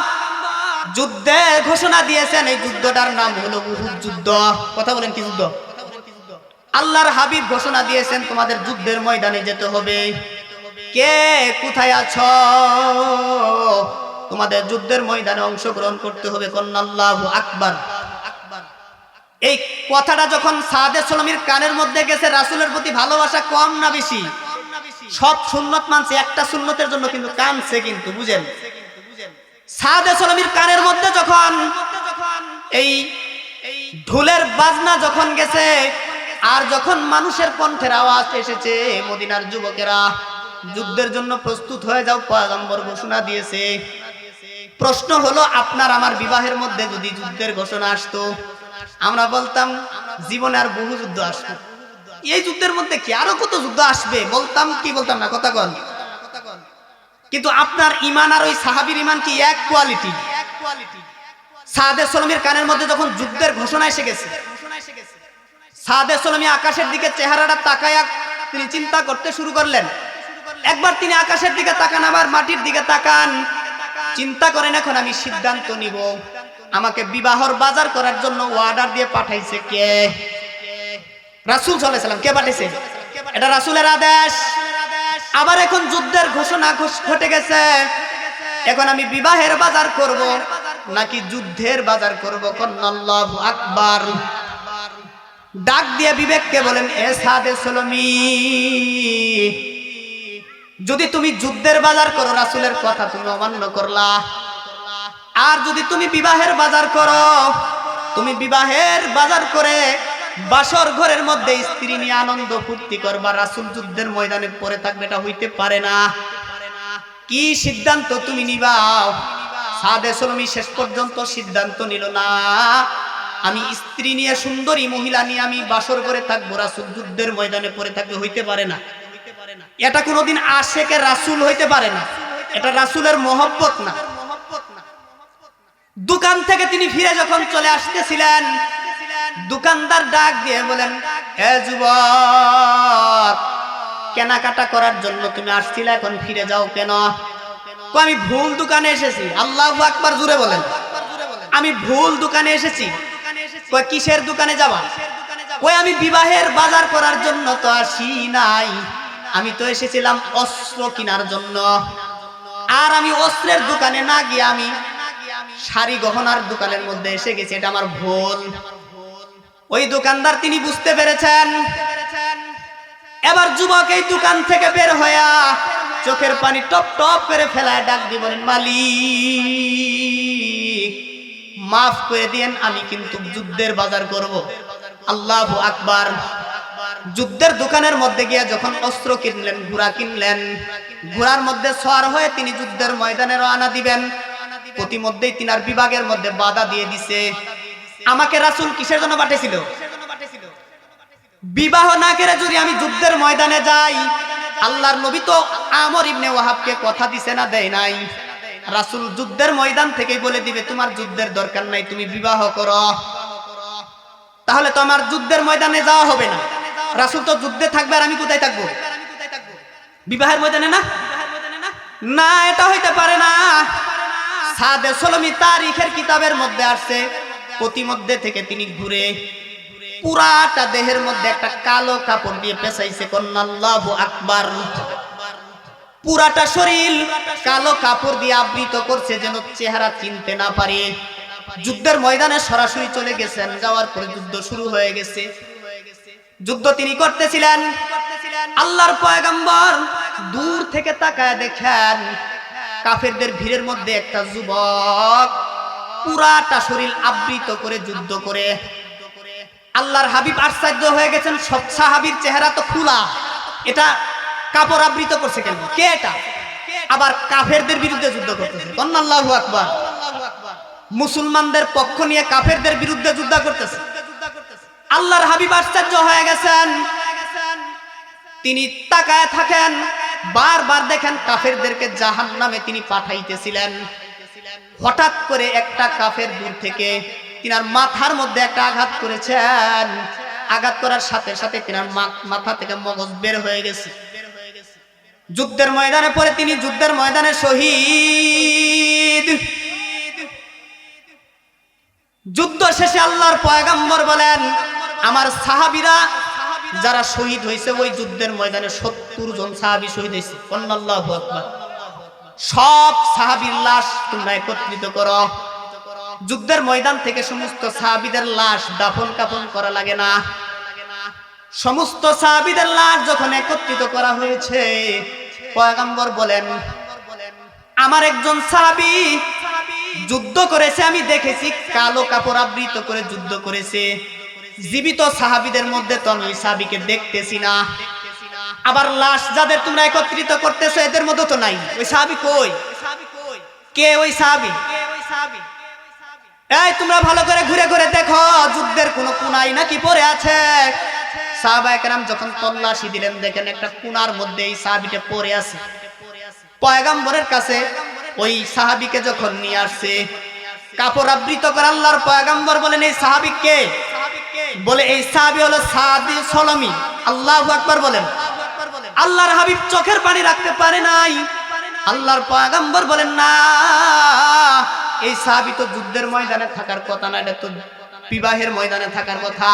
যুদ্ধে ঘোষণা দিয়েছেন, এই যুদ্ধটার নাম হলো উহুদ যুদ্ধ। কথা বলেন, কি যুদ্ধ? আল্লাহর হাবিব ঘোষণা দিয়েছেন তোমাদের যুদ্ধের ময়দানে যেতে হবে। কে কোথায় আছো? তোমাদের যুদ্ধের ময়দানে অংশগ্রহণ করতে হবে। কন্যা আল্লাহু আকবার। এই কথাটা যখন সাদে সলমির কানের মধ্যে গেছে, রাসূলের প্রতি ভালোবাসা কম না বেশি? সব সুন্নত মানছে, একটা সুন্নতের জন্য কিন্তু কানছে, কিন্তু বুঝেন। সাদে সলমির কানের মধ্যে যখন এই ঢোলের বাজনা যখন গেছে, আর যখন মানুষের কণ্ঠের আওয়াজ এসেছে, মদিনার যুবকেরা যুদ্ধের জন্য প্রস্তুত হয়ে যাও, পয়গম্বর ঘোষণা দিয়েছে। প্রশ্ন হলো, আপনার আমার বিবাহের মধ্যে যদি যুদ্ধের ঘোষণা আসতো, আমরা বলতাম জীবনে আর বহু যুদ্ধ আসবে, এই যুদ্ধের মধ্যে কি আরো কত যুদ্ধ আসবে, বলতাম কি বলতাম না? কথা বল। কিন্তু আপনার ইমান আর ওই সাহাবীর ইমান কি এক কোয়ালিটি? সাদে সলমির কানের মধ্যে যখন যুদ্ধের ঘোষণা এসে গেছে, সাদে সলমি আকাশের দিকে চেহারাটা তাকায়া তিনি চিন্তা করতে শুরু করলেন। একবার তিনি আকাশের দিকে তাকান, আবার মাটির দিকে তাকান, চিন্তা করেন এখন আমি সিদ্ধান্ত নিব। আমাকে বিবাহর বাজার করার জন্য অর্ডার দিয়ে পাঠাইছে কে? রাসূল সাল্লাল্লাহু আলাইহি সাল্লাম। কে পাঠাইছে? এটা রাসূলের আদেশ। আবার এখন যুদ্ধের ঘোষণা ঘটে গেছে, এখন আমি বিবাহের বাজার করব নাকি যুদ্ধের বাজার করব? কন্যা আল্লাহু আকবার। ডাক দিয়ে বিবেককে বলেন, এ সাদে সলমি, যদি তুমি যুদ্ধের বাজার করো, রাসূলের কথা তুমি অমান্য করলা, আর যদি তুমি বিবাহের বাজার করো, তুমি বিবাহের বাজার করে বাসর ঘরের মধ্যে স্ত্রী নিয়ে আনন্দ ফুর্তি করবা, রাসূল যুদ্ধের ময়দানে পড়ে থাকবে, এটা হইতে পারে না। কি সিদ্ধান্ত তুমি নিবাও? সাদে সলমি শেষ পর্যন্ত সিদ্ধান্ত নিল, না, আমি স্ত্রী নিয়ে, সুন্দরী মহিলা নিয়ে আমি বাসর ঘরে থাকবো, রাসূল যুদ্ধের ময়দানে পড়ে থাকবে, হইতে পারে না। এটা কোনোদিন আশেকের রাসূল হইতে পারে না, এটা রাসূলের মহব্বত না। দোকান থেকে তিনি ফিরে যখন চলে আসতেছিলেন, দোকানদার ডাক দিয়ে বলেন, এ যুবক, কেনাকাটা করার জন্য তুমি আসছিলে, এখন ফিরে যাও কেন? আমি ভুল দোকানে এসেছি। আল্লাহু আকবার, জোরে বলেন। আমি ভুল দোকানে এসেছি। কিসের দোকানে যাবা? ওই আমি বিবাহের বাজার করার জন্য তো আসি নাই, আমি তো এসেছিলাম অস্ত্র কেনার জন্য। আর আমি অস্ত্রের দোকানে না গিয়ে আমি শাড়ি গহনার দোকানের মধ্যে এসে গেছি, এটা আমার ভুল। ওই দোকানদার তিনি বুঝতে পেরেছেন। এবার যুবক এই দোকান থেকে বের হইয়া চোখের পানি টপ টপ করে ফেলায় ডাক দিয়ে বলেন, মালিক, মাফ করে দিয়েন, আমি কিন্তু যুদ্ধের বাজার করব। আল্লাহু আকবার। যুদ্ধের দোকানের মধ্যে গিয়ে যখন অস্ত্র কিনলেন, ঘোড়া কিনলেন, ঘোড়ার মধ্যে সওয়ার হয়ে তিনি যুদ্ধের ময়দানে রওনা দিবেন। প্রতিমধ্যেই তিনার বিভাগের মধ্যে বাধা দিয়ে দিছে। আমাকে রাসূল কিসের জন্য পাঠিয়েছিল? বিবাহ না করে যদি আমি যুদ্ধের ময়দানে যাই, আল্লাহর নবী তো আমর ইবনে ওয়াহাবকে কথা দিছে না, দেয় নাই। রাসূল যুদ্ধের ময়দান থেকেই বলে দিবে তোমার যুদ্ধের দরকার নাই, তুমি বিবাহ করো। তাহলে তো আমার যুদ্ধের ময়দানে যাওয়া হবে না। রাসূল তো যুদ্ধে থাকবে আর আমি কোথায় থাকবো? বিবাহের ময়দানে না? না, এটা হইতে পারে না। সাদে সলমি তারিখের কিতাবের মধ্যে আসছে, প্রতিমধ্যে থেকে তিনি ঘুরে পুরাটা দেহের মধ্যে একটা কালো কাপড় দিয়ে পেঁচাইছে। আল্লাহু আকবার। পুরাটা শরীর কালো কাপড় দিয়ে আবৃত করছে যেন চেহারা চিনতে না পারে। যুদ্ধের ময়দানে সরাসরি চলে গেছেন। যাওয়ার পরে যুদ্ধ শুরু হয়ে গেছে। যুদ্ধ তিনি করতেছিলেন। আল্লাহর পয়গম্বর দূর থেকে তাকায় দেখেন কাফেরদের ভিড়ের মধ্যে একটা যুবক পুরাটা শরীর আবৃত করে যুদ্ধ করে। আল্লাহর হাবিব আশ্চর্য হয়ে গেছেন, সব সাহাবীর চেহারা তো খোলা, এটা কাপড় আবৃত করছে কেন? কে এটা? আবার কাফেরদের বিরুদ্ধে যুদ্ধ করতেছে। আল্লাহু আকবার। মুসলমানদের পক্ষ নিয়ে কাফেরদের বিরুদ্ধে যুদ্ধ করতেছে। আল্লাহর হাবিব আশ্চর্য হয়ে গেছেন। তিনি তাকায় থাকেন, বারবার দেখেন কাফেরদেরকে জাহান্নামে তিনি পাঠাইতেছিলেন। হঠাৎ করে একটা কাফের দূর থেকে তিনার মাথার মধ্যে একটা আঘাত করেছেন। আঘাত করার সাথে সাথে তিনার মাথা থেকে মগজ বের হয়ে গেছে। যুদ্ধের ময়দানে পরে তিনি যুদ্ধের ময়দানে শহীদ। যুদ্ধ শেষে আল্লাহর পয়গম্বর বলেন, আমার সাহাবীরা যারা শহীদ হয়েছে ওই যুদ্ধের ময়দানে 70 জন সাহাবী শহীদ হয়েছে। আল্লাহু আকবার। সব সাহাবীর লাশ তোমরা একত্রিত করো। যুদ্ধের ময়দান থেকে সমস্ত সাহাবীদের লাশ দাফন কাফন করা লাগে না। সমস্ত সাহাবীদের লাশ যখন একত্রিত করা হয়েছে, পয়গম্বর বলেন, আমার একজন সাহাবী যুদ্ধ করেছে, আমি দেখেছি কালো কাপড় আবৃত করে যুদ্ধ করেছে। জীবিত সাহাবীদের মধ্যে তো আমি ওই সাহাবীকে দেখতেছি না। আবার লাশ যাদের তোমরা একত্রিত করতেছো এদের মধ্যে তো নাই। ওই সাহাবী কই? কে ওই সাহাবী? এই তোমরা ভালো করে ঘুরে ঘুরে দেখো, যুদ্ধের কোনো কোনাই নাকি পড়ে আছে। সাহাবায়ে কেরাম যখন তল্লাশি দিলেন, দেখেন একটা কোনার মধ্যে এই সাহাবীটা পড়ে আছে। পয়গম্বরের কাছে ওই সাহাবীকে যখন নিয়ে আসছে, কাপড় আবৃত করে, আল্লাহর পয়গম্বর বলেন, এই সাহাবী কে? বলে এই সাহাবী হলো সাদে সলমি। আল্লাহু আকবার বলেন। আল্লাহর হাবিব চোখের পানি রাখতে পারে নাই। আল্লাহর পয়গম্বর বলেন, না, এই সাহাবী তো যুদ্ধের ময়দানে থাকার কথা না, এটা তো বিবাহের ময়দানে থাকার কথা।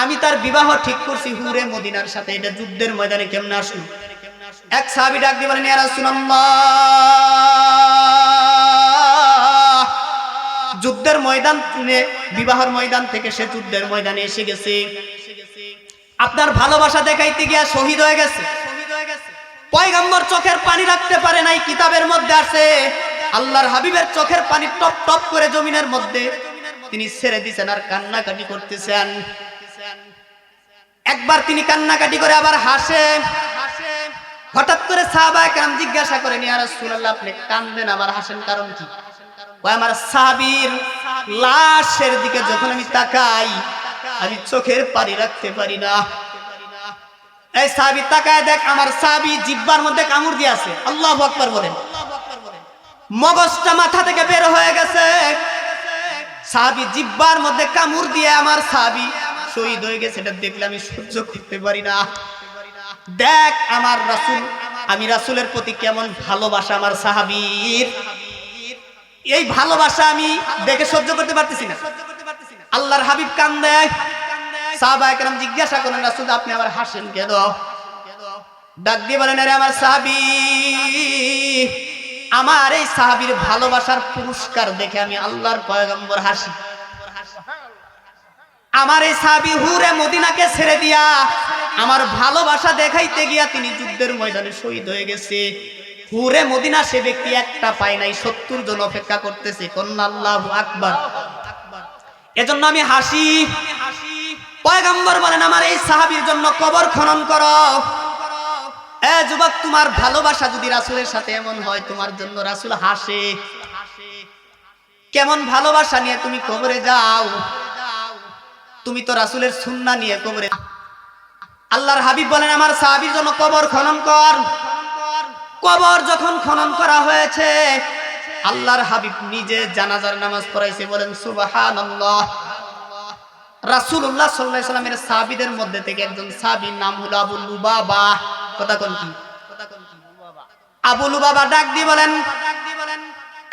আমি তার বিবাহ ঠিক করছি হুরে মদিনার সাথে, এটা যুদ্ধের ময়দানে কেমনে আসলো? এক সাহাবী ডাক দিয়ে বলেন, ইয়া রাসূলুল্লাহ, যুদ্ধের ময়দান বিবাহের ময়দান থেকে সে যুদ্ধের ময়দানে এসে গেছে, আপনার ভালোবাসা দেখাইতে গিয়া শহীদ হয়ে গেছে। পয়গম্বর চোখের পানি রাখতে পারে নাই। কিতাবের মধ্যে আছে আল্লাহর হাবিবের চোখের পানি টপ টপ করে জমিনের মধ্যে তিনি ছেড়ে দিয়েছেন আর কান্নাকাটি করতেছেন। একবার তিনি কান্নাকাটি করে আবার হাসে। হঠাৎ করে সাহাবায়ে কেরাম জিজ্ঞাসা করেন, ইয়া রাসূলুল্লাহ, আপনি কান্দেন আবার হাসেন, কারণ কি? ওই আমার সাহাবীর লাশের দিকে যখন আমি তাকাই, আমি চোখের পানি রাখতে পারি না। এই সাহাবী তাকায় দেখ, আমার সাহাবী জিহ্বার মধ্যে কামড় দিয়ে আছে। আল্লাহু আকবার বলেন। মগজটা মাথা থেকে বের হয়ে গেছে। সাহাবী জিহ্বার মধ্যে কামড় দিয়ে আমার সাহাবী শহীদ হয়ে গেছে। এটা দেখলে আমি সহ্য করতে পারি না। দেখ আমার রাসূল, আমি রাসূলের প্রতি কেমন ভালোবাসা আমার সাহাবীর, এই ভালোবাসা আমি দেখে সহ্য করতে পারতেছি না। আল্লাহর হাবিব কান্দে। সাহাবায়ে কেরাম জিজ্ঞাসা করেন, রাসূল আপনি আবার হাসেন কেন? ডাক দিয়ে বলেন, আরে আমার সাহাবী, আমার এই সাহাবীর ভালোবাসার পুরস্কার দেখে আমি আল্লাহর পয়গম্বর হাসি। আমার এই সাহাবী হুরে মদিনাকে ছেড়ে দিয়া আমার ভালোবাসা দেখাইতে গিয়া তিনি যুদ্ধের ময়দানে শহীদ হয়ে গেছে। হুরে মদিনা সে ব্যক্তি একটা পায় নাই, 70 জন অপেক্ষা করতেছে। কন্যা আল্লাহু আকবার। এজন্য আমি হাসি। পয়গম্বর বলেন আমার এই সাহাবীর জন্য কবর খনন করো। এ যুবক, তোমার ভালোবাসা যদি রাসূলের সাথে এমন হয়, তোমার জন্য রাসূল হাসে। কেমন ভালোবাসা নিয়ে তুমি কবরে যাও। তুমি তো রাসূলের সুন্নাহ নিয়ে কবরে। আল্লাহর হাবিব বলেন আমার সাহাবীর জন্য কবর খনন কর। কবর যখন খনন করা হয়েছে, আল্লাহর হাবিব নিজে জানাজার নামাজ পড়াইছে। বলেন সুবহানাল্লাহ। রাসূলুল্লাহ সাল্লাল্লাহু আলাইহি সাল্লামের সাহাবীদের মধ্যে থেকে একজন সাহাবীর নাম হলো আবু লুবাবা। কথা কোন কি? আবু লুবাবা ডাক দিয়ে বলেন,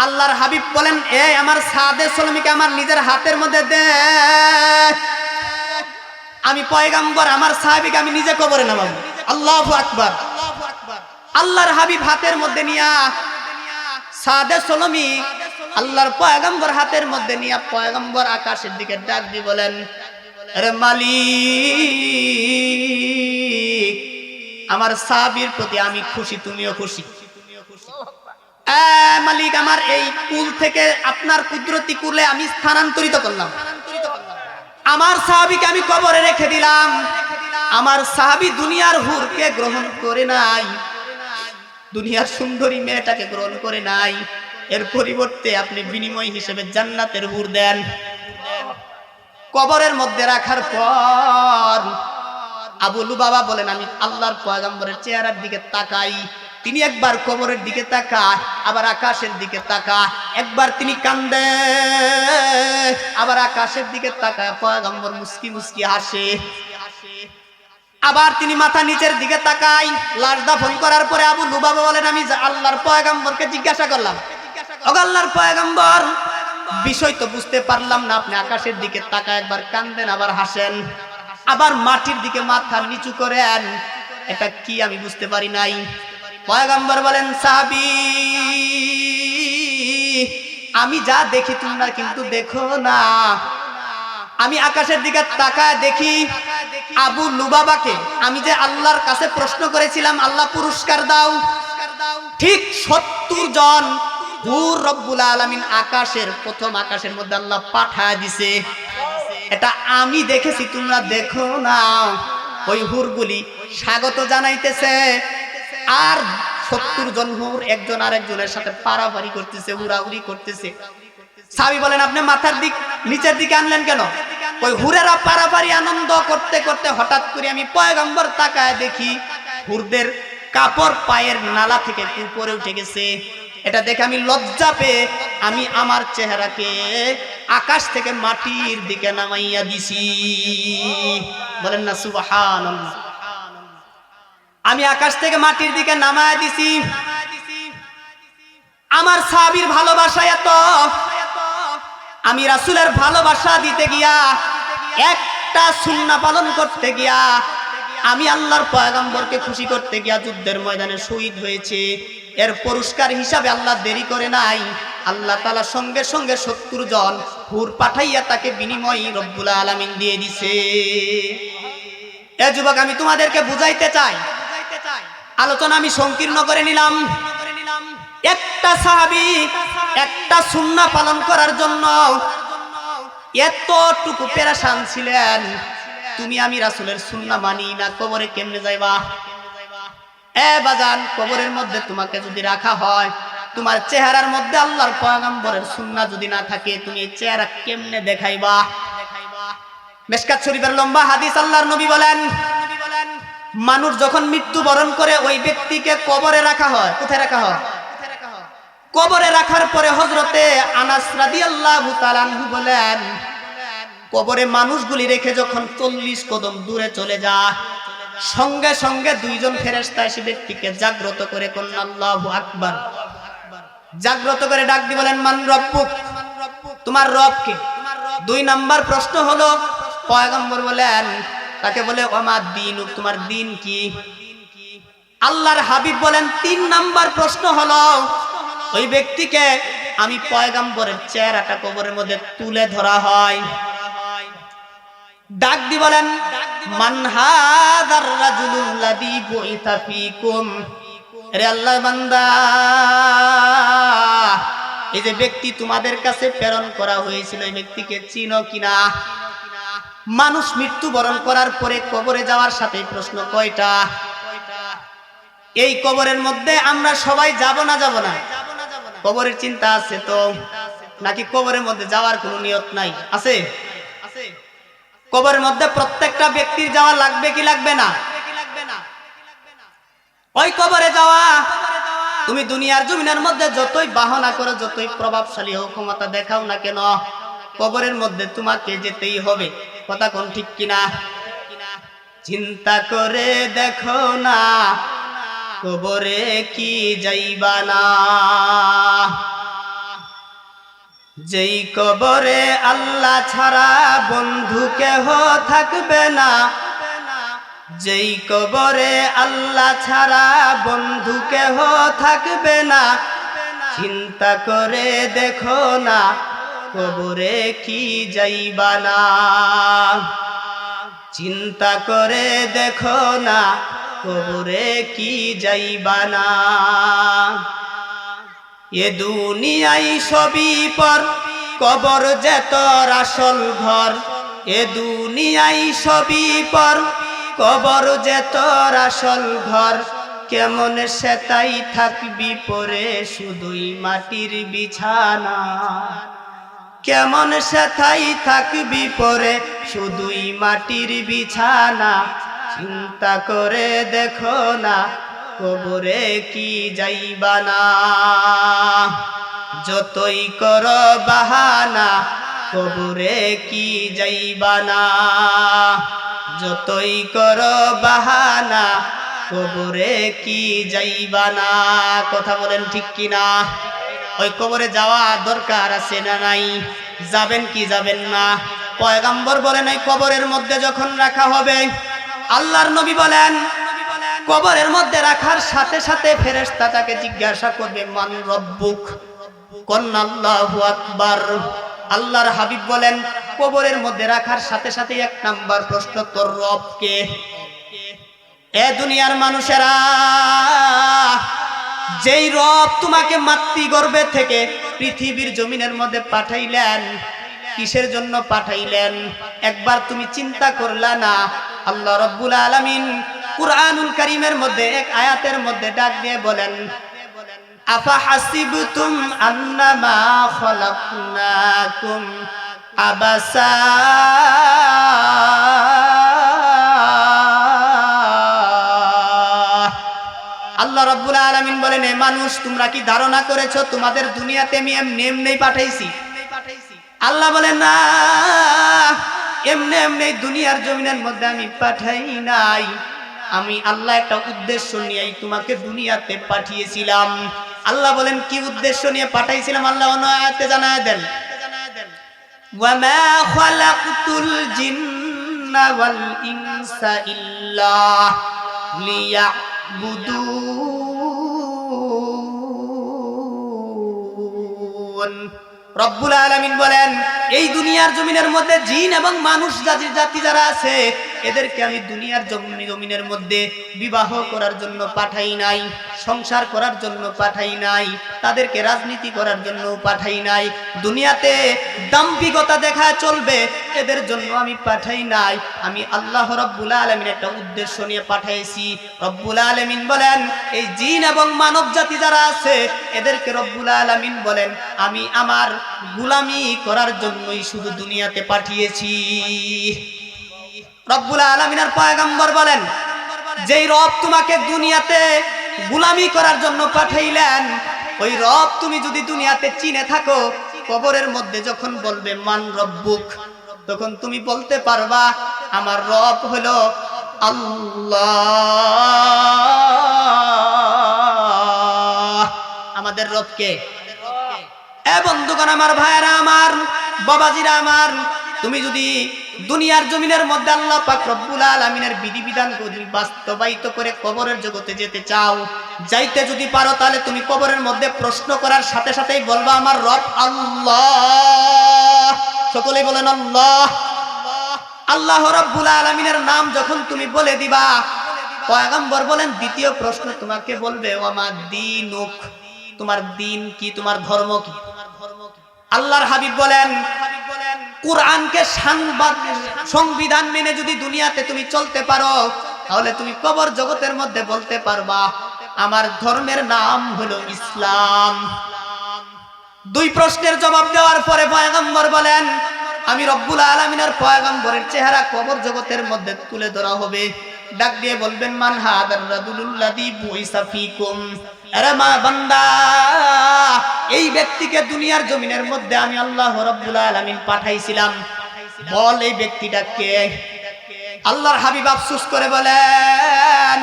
আল্লাহর হাবিব বলেন এই আমার সাদে সলমিকে আমার নিজের হাতের মধ্যে দে। আমি পয়গম্বর, আমার সাহাবীকে আমি নিজে কবরে নামাবো। আল্লাহু আকবার। আল্লাহর হাবিব হাতের মধ্যে নিয়া সাদে সলমি আল্লাহর পয়গম্বর হাতের মধ্যে নিয়া পয়গম্বর আকাশের দিকে ডাক দিয়ে বলেন, আরে মালিক, আমার সাহাবীর প্রতি আমি খুশি, তুমিও খুশি। মালিক, আমার এই কুল থেকে আপনার কুদরতি কুলে আমি স্থানান্তরিত করলাম। আমার সাহাবীকে আমি কবরে রেখে দিলাম। আমার সাহাবী দুনিয়ার হুরকে গ্রহণ করে নাই, দুনিয়ার সুন্দরী মেয়েটাকে গ্রহণ করে নাই। এর পরিবর্তে আপনি বিনিময় হিসেবে জান্নাতের হুর দেন। কবরের মধ্যে রাখার পর আবু লুবাবা বলেন আমি আল্লাহর পয়গম্বরের চেহারার দিকে তাকাই। তিনি একবার কবরের দিকে তাকায়, আবার আকাশের দিকে তাকায়। একবার তিনি কান্দে, আবার আকাশের দিকে তাকায়। পয়গম্বর মুস্কি মুস্কি হাসে। আবার তিনি মাথা নিচের দিকে তাকায়। লাশ দাফন করার পরে আবু লুবাবা বলেন আমি আল্লাহর পয়গম্বরকে জিজ্ঞাসা করলাম, ও আল্লাহর পয়গম্বর, বিষয় তো বুঝতে পারলাম না, আপনি আকাশের দিকে তাকায় একবার কান্দেন, আবার হাসেন, আবার মাটির দিকে মাথা নিচু করেন, এটা কি আমি বুঝতে পারি নাই। পয়গম্বর বলেন সাহাবী, আমি যা দেখি তোমরা কিন্তু দেখো না। আমি আকাশের দিকে তাকায় দেখি আবু লুবাবাকে আমি যে আল্লাহর কাছে প্রশ্ন করেছিলাম আল্লাহ পুরস্কার দাও, ঠিক 70 জন হুর রব্বুল আলামিন আকাশের প্রথম আকাশের মধ্যে আল্লাহ পাঠায় দিছে। এটা আমি দেখেছি, তোমরা দেখো না। ওই হুরগুলি স্বাগত জানাইতেছে, আর 70 জন হুর একজন আরেকজনের সাথে পারাপারি করতেছে, হুড়াহুড়ি করতেছে। সাহাবী বলেন আপনি মাথার দিক নিচের দিকে আনলেন কেন? ওই হুরেরা পারাপারি আনন্দ করতে করতে হঠাৎ করে আমি পয়গম্বর তাকায় দেখি হুরদের কাপড় পায়ের নালা থেকে উপরে উঠে গেছে। এটা দেখে আমি লজ্জা পেয়ে আমি আমার চেহারাকে আকাশ থেকে মাটির দিকে নামাইয়া দিছি। বলেন না সুবহানাল্লাহ। আমি আকাশ থেকে মাটির দিকে নামাইয়া দিছি। আমার সাহাবীর ভালোবাসা এত, আমি রাসূলের ভালোবাসা দিতে গিয়া, একটা সুন্নাহ পালন করতে গিয়া, আমি আল্লাহর পয়গম্বরকে খুশি করতে গিয়া যুদ্ধের ময়দানে শহীদ হয়েছে। এর পুরস্কার হিসাবে আল্লাহ দেরি করে নাই, আল্লাহ তাআলা সঙ্গে সঙ্গে 70 জন হুর পাঠাইয়া তাকে বিনিময় রব্বুল আলামিন দিয়ে দিছে। এ যুবক, আমি তোমাদেরকে বুঝাইতে চাই, আলোচনা আমি সংকীর্ণ করে নিলাম। একটা সাহাবী একটা সুন্নাহ পালন করার জন্য এতটুকু পেরেশান ছিলেন। তুমি আমি রাসূলের সুন্নাহ মানি না, কবরে কেমনে যাইবা? এ বাজান, কবরের মধ্যে তোমাকে যদি রাখা হয়, তোমার চেহারার মধ্যে আল্লাহর পয়গম্বরের সুন্নাহ যদি না থাকে, তুমি এই চেহারা কেমনে দেখাইবা? মিশকাত শরীফের লম্বা হাদিস, আল্লাহর নবী বলেন মানুষ যখন মৃত্যুবরণ করে ওই ব্যক্তিকে কবরে রাখা হয়। কোথায় রাখা হয়? কবরে রাখার পরে হযরতে আনাস রাদিয়াল্লাহু তাআলা আনহু বলেন কবরে মানুষগুলি রেখে যখন 40 কদম দূরে চলে যায়, সঙ্গে সঙ্গে 2 জন ফেরেশতা এসে ব্যক্তিকে জাগ্রত করে কোন আল্লাহু আকবার, জাগ্রত করে ডাক দিয়ে বলেন মান রব্বুক, তোমার রব কে? 2 নাম্বার প্রশ্ন হলো, পয়গম্বর বলেন তাকে বলে ওমা দীনুক, তোমার দিন কি? আল্লাহর হাবিব বলেন 3 নাম্বার প্রশ্ন হলো, ওই ব্যক্তিকে আমি পয়গম্বরের চেহারাটা কবরের মধ্যে তুলে ধরা হয়, ডাক দি বলেন মান হাদার রাজুলুল্লাযী বুইতা ফীকুম, আরে আল্লাহ বান্দা, এই যে ব্যক্তি তোমাদের কাছে প্রেরণ করা হয়েছিল, এই ব্যক্তিকে চিনো কিনা? মানুষ মৃত্যুবরণ করার পরে কবরে যাওয়ার সাথে প্রশ্ন কয়টা? এই কবরের মধ্যে আমরা সবাই যাব না? যাব না? কবরের চিন্তা আছে তো? নাকি কবরের মধ্যে যাওয়ার কোনো নিয়ত নাই? আছে? কবরের মধ্যে প্রত্যেকটা ব্যক্তির যাওয়া লাগবে কি লাগবে না? ওই কবরে যাওয়া, তুমি দুনিয়ার জমিনের মধ্যে যতই বাহনা করো, যতই প্রভাবশালী হও, ক্ষমতা দেখাও না কেন, কবরের মধ্যে তোমাকে যেতেই হবে। কথা কোন ঠিক কিনা? চিন্তা করে দেখো না, কবরে কি যাইবা না? যেই কবরে আল্লাহ ছাড়া বন্ধু কেহ থাকবে না, যেই কবরে আল্লাহ ছাড়া বন্ধু কেহ থাকবে না, চিন্তা করে দেখো না, কবরে কি যাইবা না? চিন্তা করে দেখো না, কবরে কি যাইবা না? এ দুনিয়ায় সবই পর, কবর যে তোর আসল ঘর। এ দুনিয়ায় সবই পর, কবর যে তোর আসল ঘর। কেমন সেটাই থাকবি পরে শুধুই মাটির বিছানা। কেমন সেটাই থাকবি পরে শুধুই মাটির বিছানা। চিন্তা করে দেখো না, কবরে কি যাইবা না? যতই কর বাহানা, কবরে কি যাইবা না? যতই কর বাহানা, কবরে কি যাইবা না? কথা বলেন ঠিক কিনা? ওই কবরে যাওয়া দরকার আছে না নাই? যাবেন কি যাবেন না? পয়গম্বর বলেন, ওই কবরের মধ্যে যখন রাখা হবে, আল্লাহর নবী বলেন, কবরের মধ্যে রাখার সাথে সাথে ফেরেশতা তাকে জিজ্ঞাসা করবে, মান রব্বুক? কন্না আল্লাহু আকবার। আল্লাহর হাবিব বলেন, কবরের মধ্যে রাখার সাথে সাথে এক নাম্বার প্রশ্ন, তোর রব কে? এ দুনিয়ার মানুষেরা, যেই রব তোমাকে মাতৃগর্ভে থেকে পৃথিবীর জমিনের মধ্যে পাঠাইলেন, কিসের জন্য পাঠাইলেন? একবার তুমি চিন্তা করলা না? আল্লাহ রাব্বুল আলামিন কুরআনুল কারীমের মধ্যে এক আয়াতের মধ্যে ডাক দিয়ে বলেন, আফা হাসিবতুম আন্নামা খালাকনাকুম আবাসা। আল্লাহ রাব্বুল আলামিন বলেন, এ মানুষ, তোমরা কি ধারণা করেছো তোমাদের দুনিয়াতে আমি এমনি পাঠাইছি? আল্লাহ বলেন, না, এমনি দুনিয়ার জমিনের মধ্যে আমি পাঠাই নাই। আমি আল্লাহ একটা উদ্দেশ্য নিয়ে তোমাকে দুনিয়াতে পাঠিয়েছিলাম। আল্লাহ বলেন, কি উদ্দেশ্য নিয়ে পাঠাইছিলাম? আল্লাহ অন্য আয়াতে জানায় দেন, ওয়ামা খালাকতুল জিন্না ওয়াল ইনসা ইল্লা লিয়াবুদুন। রব্বুল আলামিন বলেন, এই দুনিয়ার জমিনের মধ্যে জিন এবং মানুষ জাতি যারা আছে, এদেরকে আমি দুনিয়ার জমিনের মধ্যে বিবাহ করার জন্য পাঠাই নাই, সংসার করার জন্য পাঠাই নাই, তাদেরকে রাজনীতি করার জন্য পাঠাই নাই, দুনিয়াতে দাম্ভিকতা দেখা চলবে এদের জন্য আমি পাঠাই নাই। আমি আল্লাহ রব্বুল আলামিন একটা উদ্দেশ্য নিয়ে পাঠাইছি। রব্বুল আলামিন বলেন, এই জিন এবং মানব জাতি যারা আছে, এদেরকে রব্বুল আলামিন বলেন, আমি আমার গোলামি করার জন্যই শুধু দুনিয়াতে পাঠিয়েছি। রব্বুল আলামিনের পয়গম্বর বলেন, যেই রব তোমাকে দুনিয়াতে গোলামি করার জন্য পাঠাইলেন, ওই রব তুমি যদি দুনিয়াতে চিনে থাকো, কবরের মধ্যে যখন বলবে মান রব্বুক, তখন তুমি বলতে পারবা, আমার রব হলো আল্লাহ। আমাদের রব কে? এ বন্ধুগণ আমার, ভাইরা আমার, বাবাজিরা আমার, তুমি যদি দুনিয়ার জমিনের মধ্যে আল্লাহ পাক রব্বুল আলামিনের বিধিবিধান বাস্তবায়িত করে কবরের জগতে যেতে চাও, যাইতে যদি পারো, তাহলে তুমি কবরের মধ্যে প্রশ্ন করার সাথে সাথেই বলবা, আমার রব আল্লাহ। সকলেই বলেন আল্লাহ। আল্লাহ রব্বুল আলামিনের নাম যখন তুমি বলে দিবা, পয়গম্বর বলেন দ্বিতীয় প্রশ্ন তোমাকে বলবে ওয়ামা দীনুক, তোমার দিন কি, তোমার ধর্ম কি? আল্লাহর হাবিব বলেন কুরআনকে সংবিধান মেনে যদি দুনিয়াতে তুমি চলতে পারো তাহলে তুমি কবর জগতের মধ্যে বলতে পারবা আমার ধর্মের নাম হলো ইসলাম। দুই প্রশ্নের জবাব দেওয়ার পরে পয়গম্বর বলেন আমি রব্বুল আলামিনের পয়গম্বরের চেহারা কবর জগতের মধ্যে তুলে ধরা হবে। ডাক দিয়ে বলবেন মান হাদার রাজুলুল্লাযী বুইসা ফীকুম, আরে মা বান্দা, এই ব্যক্তিকে দুনিয়ার জমিনের মধ্যে আমি আল্লাহ রাব্বুল আলামিন পাঠাইছিলাম, বল এই ব্যক্তিটা কে? আল্লাহর হাবিব আফসোস করে বলেন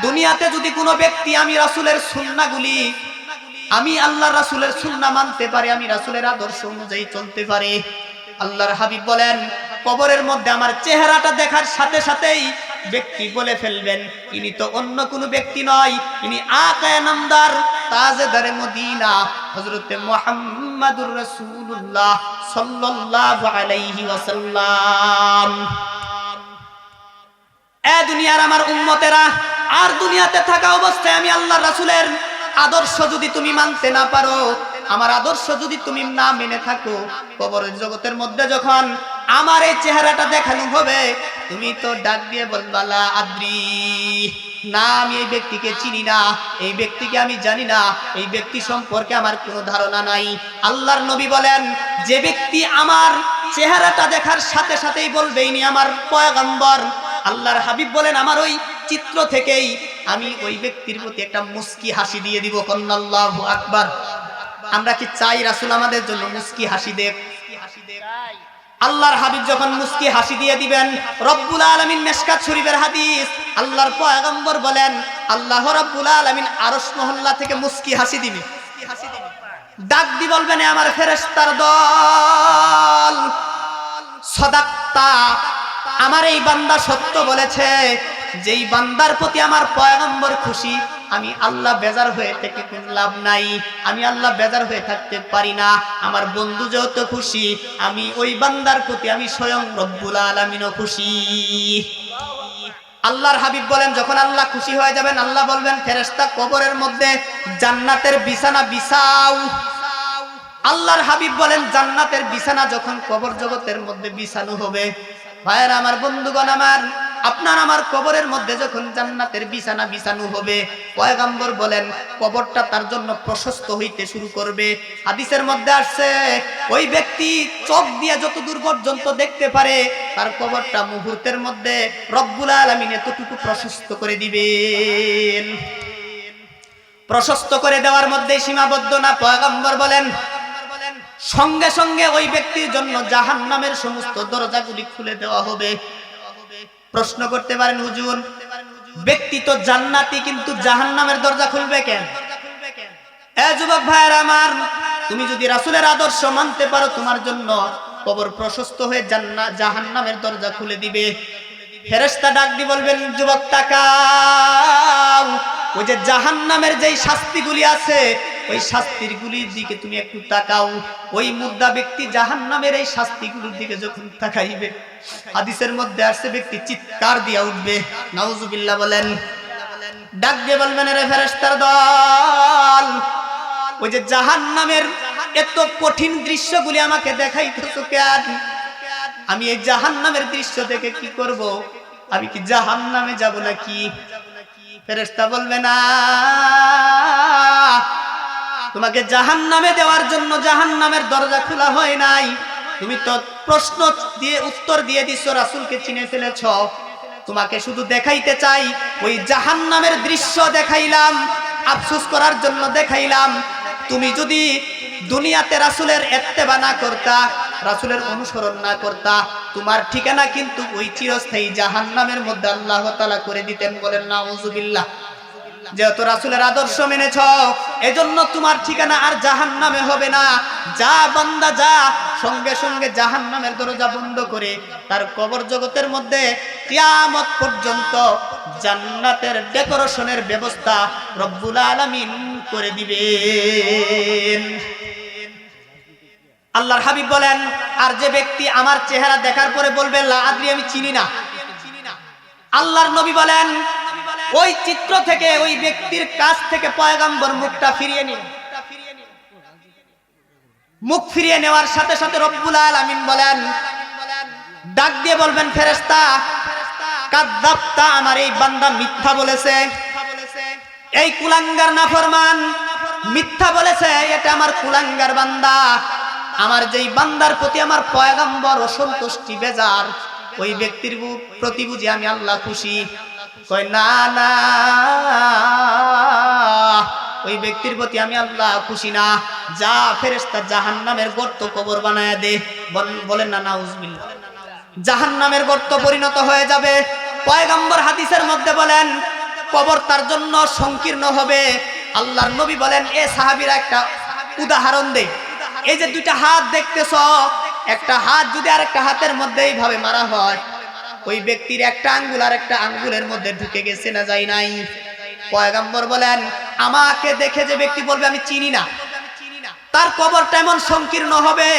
দুনিয়াতে যদি কোনো ব্যক্তি আমি রাসূলের সুন্নাহগুলি, আমি আল্লাহর রাসূলের সুন্নাহ মানতে পারে, আমি রাসূলের আদর্শ অনুযায়ী চলতে পারে, আল্লাহর হাবিব বলেন কবরের মধ্যে আমার চেহারাটা দেখার সাথে সাথেই ব্যক্তি বলে ফেলবেন ইনি তো অন্য কোনো ব্যক্তি নয়, ইনি আকায়ে নামদার তাজদারে মদিনা হযরতে মুহাম্মাদুর রাসূলুল্লাহ সাল্লাল্লাহু আলাইহি ওয়াসাল্লাম। এ দুনিয়ার আমার উম্মতেরা, আর দুনিয়াতে থাকা অবস্থায় আমি আল্লাহর রাসূলের আদর্শ যদি তুমি মানতে না পারো, আমার আদর্শ যদি তুমি না মেনে থাকো, কবরের জগতের মধ্যে যখন আমার এই চেহারাটা দেখানো হবে তুমি তো ডাক দিয়ে বলবা লা আদ্রি, না আমি এই ব্যক্তিকে চিনি না, এই ব্যক্তিকে আমি জানি না, এই ব্যক্তি সম্পর্কে আমার কোনো ধারণা নাই। আল্লাহর নবী বলেন যে ব্যক্তি আমার চেহারাটা দেখার সাথে সাথেই বলবে ইনি আমার পয়গম্বর, আল্লাহর হাবিব বলেন আমার ওই চিত্র থেকেই আমি ওই ব্যক্তির প্রতি একটা মুস্কি হাসি দিয়ে দিব। আল্লাহু আকবার। আমরা কি চাই রাসূল আমাদের জন্য মুস্কি হাসি দেব? আল্লাহর হাবিব যখন মুস্কি হাসি দিয়ে দিবেন, রব্বুল আলামিন মিশকাত শরীফের হাদিস, আল্লাহর পয়গম্বর বলেন আল্লাহ রাব্বুল আলামিন আরশ মহল্লা থেকে মুস্কি হাসি দিবে, ডাক দি বলবেন আমার ফেরেশতার দল, সাদাক্তা, আমার এই বান্দা সত্য বলেছে, যেই বান্দার প্রতি আমার পয়গম্বর খুশি, আমি আল্লাহ বেজার হয়ে থেকে কোনো লাভ নাই, আমি আল্লাহ বেজার হয়ে থাকতে পারি না। আমার বন্ধু যেহেতু খুশি, আমি ওই বান্দার প্রতি আমি স্বয়ং রব্বুল আলামিনও খুশি। আল্লাহর হাবিব বলেন যখন আল্লাহ খুশি হয়ে যাবেন, আল্লাহ বলবেন ফেরেশতা কবরের মধ্যে জান্নাতের বিছানা বিছাও। আল্লাহর হাবিব বলেন জান্নাতের বিছানা যখন কবর জগতের মধ্যে বিছানো হবে, ভাইয়েরা আমার, বন্ধুগণ আমার, আপনার আমার কবরের মধ্যে যখন জান্নাতের বিছানা বিছানো হবে, পয়গম্বর বলেন কবরটা তার জন্য প্রশস্ত হইতে শুরু করবে। হাদিসের মধ্যে আসছে ওই ব্যক্তি চোখ দিয়ে যত দূর পর্যন্ত দেখতে পারে তার কবরটা মুহূর্তের মধ্যে রব্বুল আলামিন এতটুকু প্রশস্ত করে দিবেন। প্রশস্ত করে দেওয়ার মধ্যে সীমাবদ্ধ না, পয়গম্বর বলেন সঙ্গে সঙ্গে ওই ব্যক্তির জন্য জাহান্নামের সমস্ত দরজাগুলি খুলে দেওয়া হবে। প্রশ্ন করতে পারেন হুজুর, ব্যক্তি তো জান্নাতি কিন্তু জাহান্নামের দরজা খুলবে কেন? এ যুবক ভাইয়েরা আমার, তুমি যদি রাসূলের আদর্শ মানতে পারো তোমার জন্য কবর প্রশস্ত হয়ে জাহান্নামের দরজা খুলে দিবে। ফেরেশতা ডাক দিয়ে বলবেন যুবক তাকাও, ওই যে জাহান্নামের যেই শাস্তিগুলি আছে ওই শাস্তিগুলির দিকে তুমি একটু তাকাও। ওই মুর্দা ব্যক্তি জাহান্নামের এই শাস্তিগুলির দিকে যখন তাকাইবে, হাদিসের মধ্যে আসছে ব্যক্তি চিৎকার দিয়ে উঠবে, নাউজুবিল্লাহ বলেন। ডাক দিয়ে বলবেন রে ফেরেশতার দল, ওই যে জাহান্নামের এত কঠিন দৃশ্যগুলি আমাকে দেখাইতেছো কেন? আমি এই জাহান্নামের দৃশ্য দেখে কি করব? আমি কি জাহান্নামে যাব নাকি? ফেরেশতা বলবে না, তোমাকে জাহান্নামে দেওয়ার জন্য জাহান্নামের দরজা খোলা হয় নাই, তুমি তো প্রশ্ন দিয়ে উত্তর দিয়ে দিছো, রাসূলকে চিনে ফেলেছ, তোমাকে শুধু দেখাইতে চাই ওই জাহান্নামের দৃশ্য দেখাইলাম, আফসোস করার জন্য দেখাইলাম। তুমি যদি দুনিয়াতে রাসূলের ইত্তেবা না করতা, রাসূলের অনুসরণ না করতা, তোমার ঠিকানা কিন্তু ওই চিরস্থায়ী জাহান্নামের মধ্যে আল্লাহ তাআলা করে দিতেন। বলেন নাউজুবিল্লাহ। যেহেতু রাসূলের আদর্শ মেনেছ, এজন্য তোমার ঠিকানা আর জাহান্নামে হবে না। যা বান্দা যা, সঙ্গে সঙ্গে জাহান্নামের দরজা বন্ধ করে তার কবর জগতের মধ্যে কিয়ামত পর্যন্ত জান্নাতের ডেকোরেশনের ব্যবস্থা রব্বুল আলামিন করে দিবেন। আল্লাহর হাবিব বলেন আর যে ব্যক্তি আমার চেহারা দেখার পরে বলবে লা আদ্রি, আমি চিনি না, আল্লাহর নবী বলেন ওই চিত্র থেকে ওই ব্যক্তির কাছ থেকে পয়গম্বর মুখটা ফিরিয়ে নিলেন। মুখ ফিরিয়ে নেওয়ার সাথে সাথে রব্বুল আলামিন বলেন, ডাক দিয়ে বলবেন, ফেরেশতা কাযযাবতা, আমার এই বান্দা মিথ্যা বলেছে, এই কুলাঙ্গার নাফরমান মিথ্যা বলেছে, এটা আমার কুলাঙ্গার বান্দা। আমার যেই বান্দার প্রতি আমার পয়গম্বর অসন্তুষ্টি বেজার, ওই ব্যক্তির প্রতি বুঝি আমি আল্লাহ খুশি। কয় না না, ওই ব্যক্তির প্রতি আমি আল্লাহ খুশি না। যা ফেরেশতা জাহান্নামের গর্ত কবর বানায় দে। বলেন না নাউজুবিল্লাহ। জাহান্নামের গর্ত পরিণত হয়ে যাবে। পয়গম্বর হাদিসের মধ্যে বলেন, কবর তার জন্য সংকীর্ণ হবে। আল্লাহর নবী বলেন, এ সাহাবীরা একটা উদাহরণ দে। এই যে দুইটা হাত দেখতেছ, একটা হাত যদি আরেকটা হাতের মধ্যে এইভাবে মারা হয়, ওই ব্যক্তির একটা আঙ্গুল আর একটা আঙ্গুলের মধ্যে ঢুকে গেছে না যায় নাই? পয়গম্বর বলেন, আমাকে দেখে যে ব্যক্তি বলবে আমি চিনি না, তার কবরটা এমন সংকীর্ণ হবে,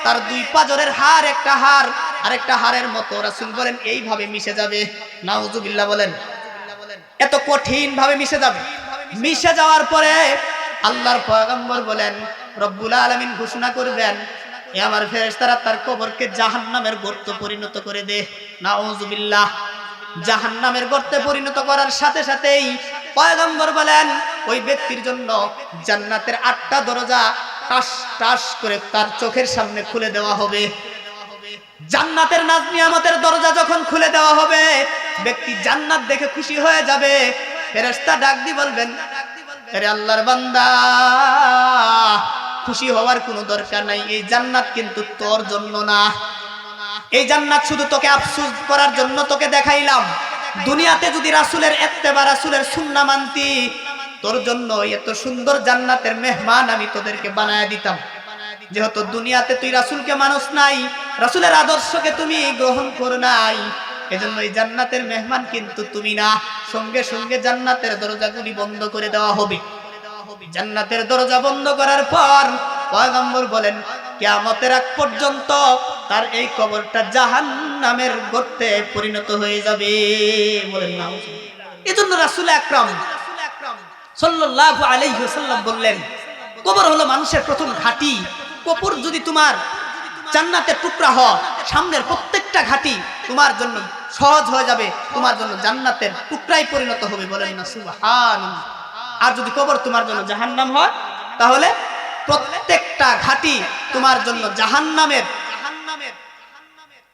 তার দুই পাজরের হাড় একটা হাড় আরেকটা হাড়ের মতো রাসূল বলেন এইভাবে মিশে যাবে। নাউজুবিল্লাহ বলেন, এত কঠিন ভাবে মিশে যাবে। মিশে যাওয়ার পরে আল্লাহর পয়গম্বর বলেন, রব্বুল আলামিন ঘোষণা করবেন, এ আমার ফেরেশতারা তার কবরকে জাহান্নামের গর্তে পরিণত করে দে। নাউজুবিল্লাহ। জাহান্নামের গর্তে পরিণত করার সাথে সাথেই পয়গম্বর বলেন, ওই ব্যক্তির জন্য জান্নাতের 8টা দরজা টাস টাস করে তার চোখের সামনে খুলে দেওয়া হবে। জান্নাতের নাজ নিয়ামতের দরজা যখন খুলে দেওয়া হবে, ব্যক্তি জান্নাত দেখে খুশি হয়ে যাবে। ফেরেশতা ডাক দিয়ে বলবেন, আরে আল্লাহর বান্দা, খুশি হওয়ার কোনো দরকার নাই, এই জান্নাত কিন্তু তোর জন্য না। এই জান্নাত শুধু তোকে আফসোস করার জন্য তোকে দেখাইলাম। দুনিয়াতে যদি রাসূলের ইত্তেবা, রাসূলের সুন্নাহ মানতি, তোর জন্য এত সুন্দর জান্নাতের মেহমান আমি তোদেরকে বানায় দিতাম। যেহেতু দুনিয়াতে তুই রাসূলকে মানুষ নাই, রাসূলের আদর্শকে তুমি গ্রহণ কর নাই, এজন্য এই জান্নাতের মেহমান কিন্তু তুমি না। সঙ্গে সঙ্গে জান্নাতের দরজাগুলি বন্ধ করে দেওয়া হবে। জান্নাতের দরজা বন্ধ করার পর পয়গম্বর বলেন, কিয়ামতের আগ পর্যন্ত তার এই কবরটা জাহান্নামের গর্তে পরিণত হয়ে যাবে। বলেন না। এজন্য রাসূল আকরাম সাল্লাল্লাহু আলাইহি ওয়াসাল্লাম বললেন, কবর হলো মানুষের প্রথম ঘাঁটি। কবর যদি তোমার জান্নাতের টুকরা হয়, সামনের প্রত্যেকটা ঘাঁটি তোমার জন্য সহজ হয়ে যাবে, তোমার জন্য জান্নাতের টুকরাই পরিণত হবে। বলেন না সুবহানাল্লাহ। আর যদি কবর তোমার জন্য জাহান্নাম হয়, তাহলে প্রত্যেকটা ঘাঁটি তোমার জন্য জাহান্নামের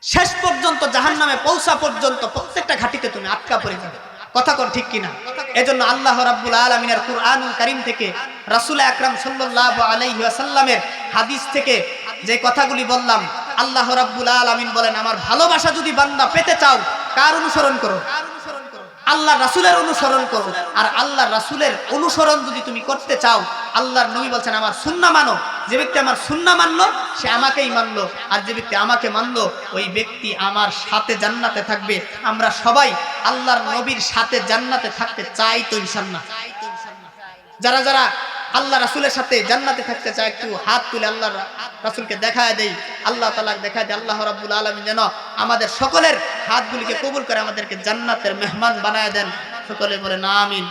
শেষ পর্যন্ত, জাহান্নামে পৌঁছা পর্যন্ত প্রত্যেকটা ঘাঁটিতে তুমি আটকা পড়ে যাবে। কথা কোন ঠিক কিনা? এজন্য আল্লাহ রাব্বুল আলামিনের কুরআনুল কারীম থেকে, রাসূল আকরাম সাল্লাল্লাহু আলাইহি ওয়াসাল্লামের হাদিস থেকে যে কথাগুলি বললাম, আল্লাহ রাব্বুল আলামিন বলেন, আমার ভালোবাসা যদি বান্দা পেতে চাও, কার অনুসরণ করো? আল্লাহ রাসূলের অনুসরণ করো। আর আল্লাহ রাসূলের অনুসরণ যদি তুমি করতে চাও, আল্লাহর নবী বলছেন, আমার সুন্নাহ মানো। যে ব্যক্তি আমার সুন্নাহ মানলো, সে আমাকেই মানলো। আর যে ব্যক্তি আমাকে মানলো, ওই ব্যক্তি আমার সাথে জান্নাতে থাকবে। আমরা সবাই আল্লাহর নবীর সাথে জান্নাতে থাকতে চাই তো ইনশাআল্লাহ। যারা যারা আল্লাহ রাসূলের সাথে জান্নাতে থাকতে চায়, একটু হাত তুলে আল্লাহ রাসূলকে দেখায় দেই। আল্লাহ তাআলা দেখায় দেয়, আল্লাহ রাব্বুল আলামিন যেন আমাদের সকলের হাতগুলিকে কবুল করে আমাদেরকে জান্নাতের মেহমান বানায় দেন। সকলে বলেন আমিন।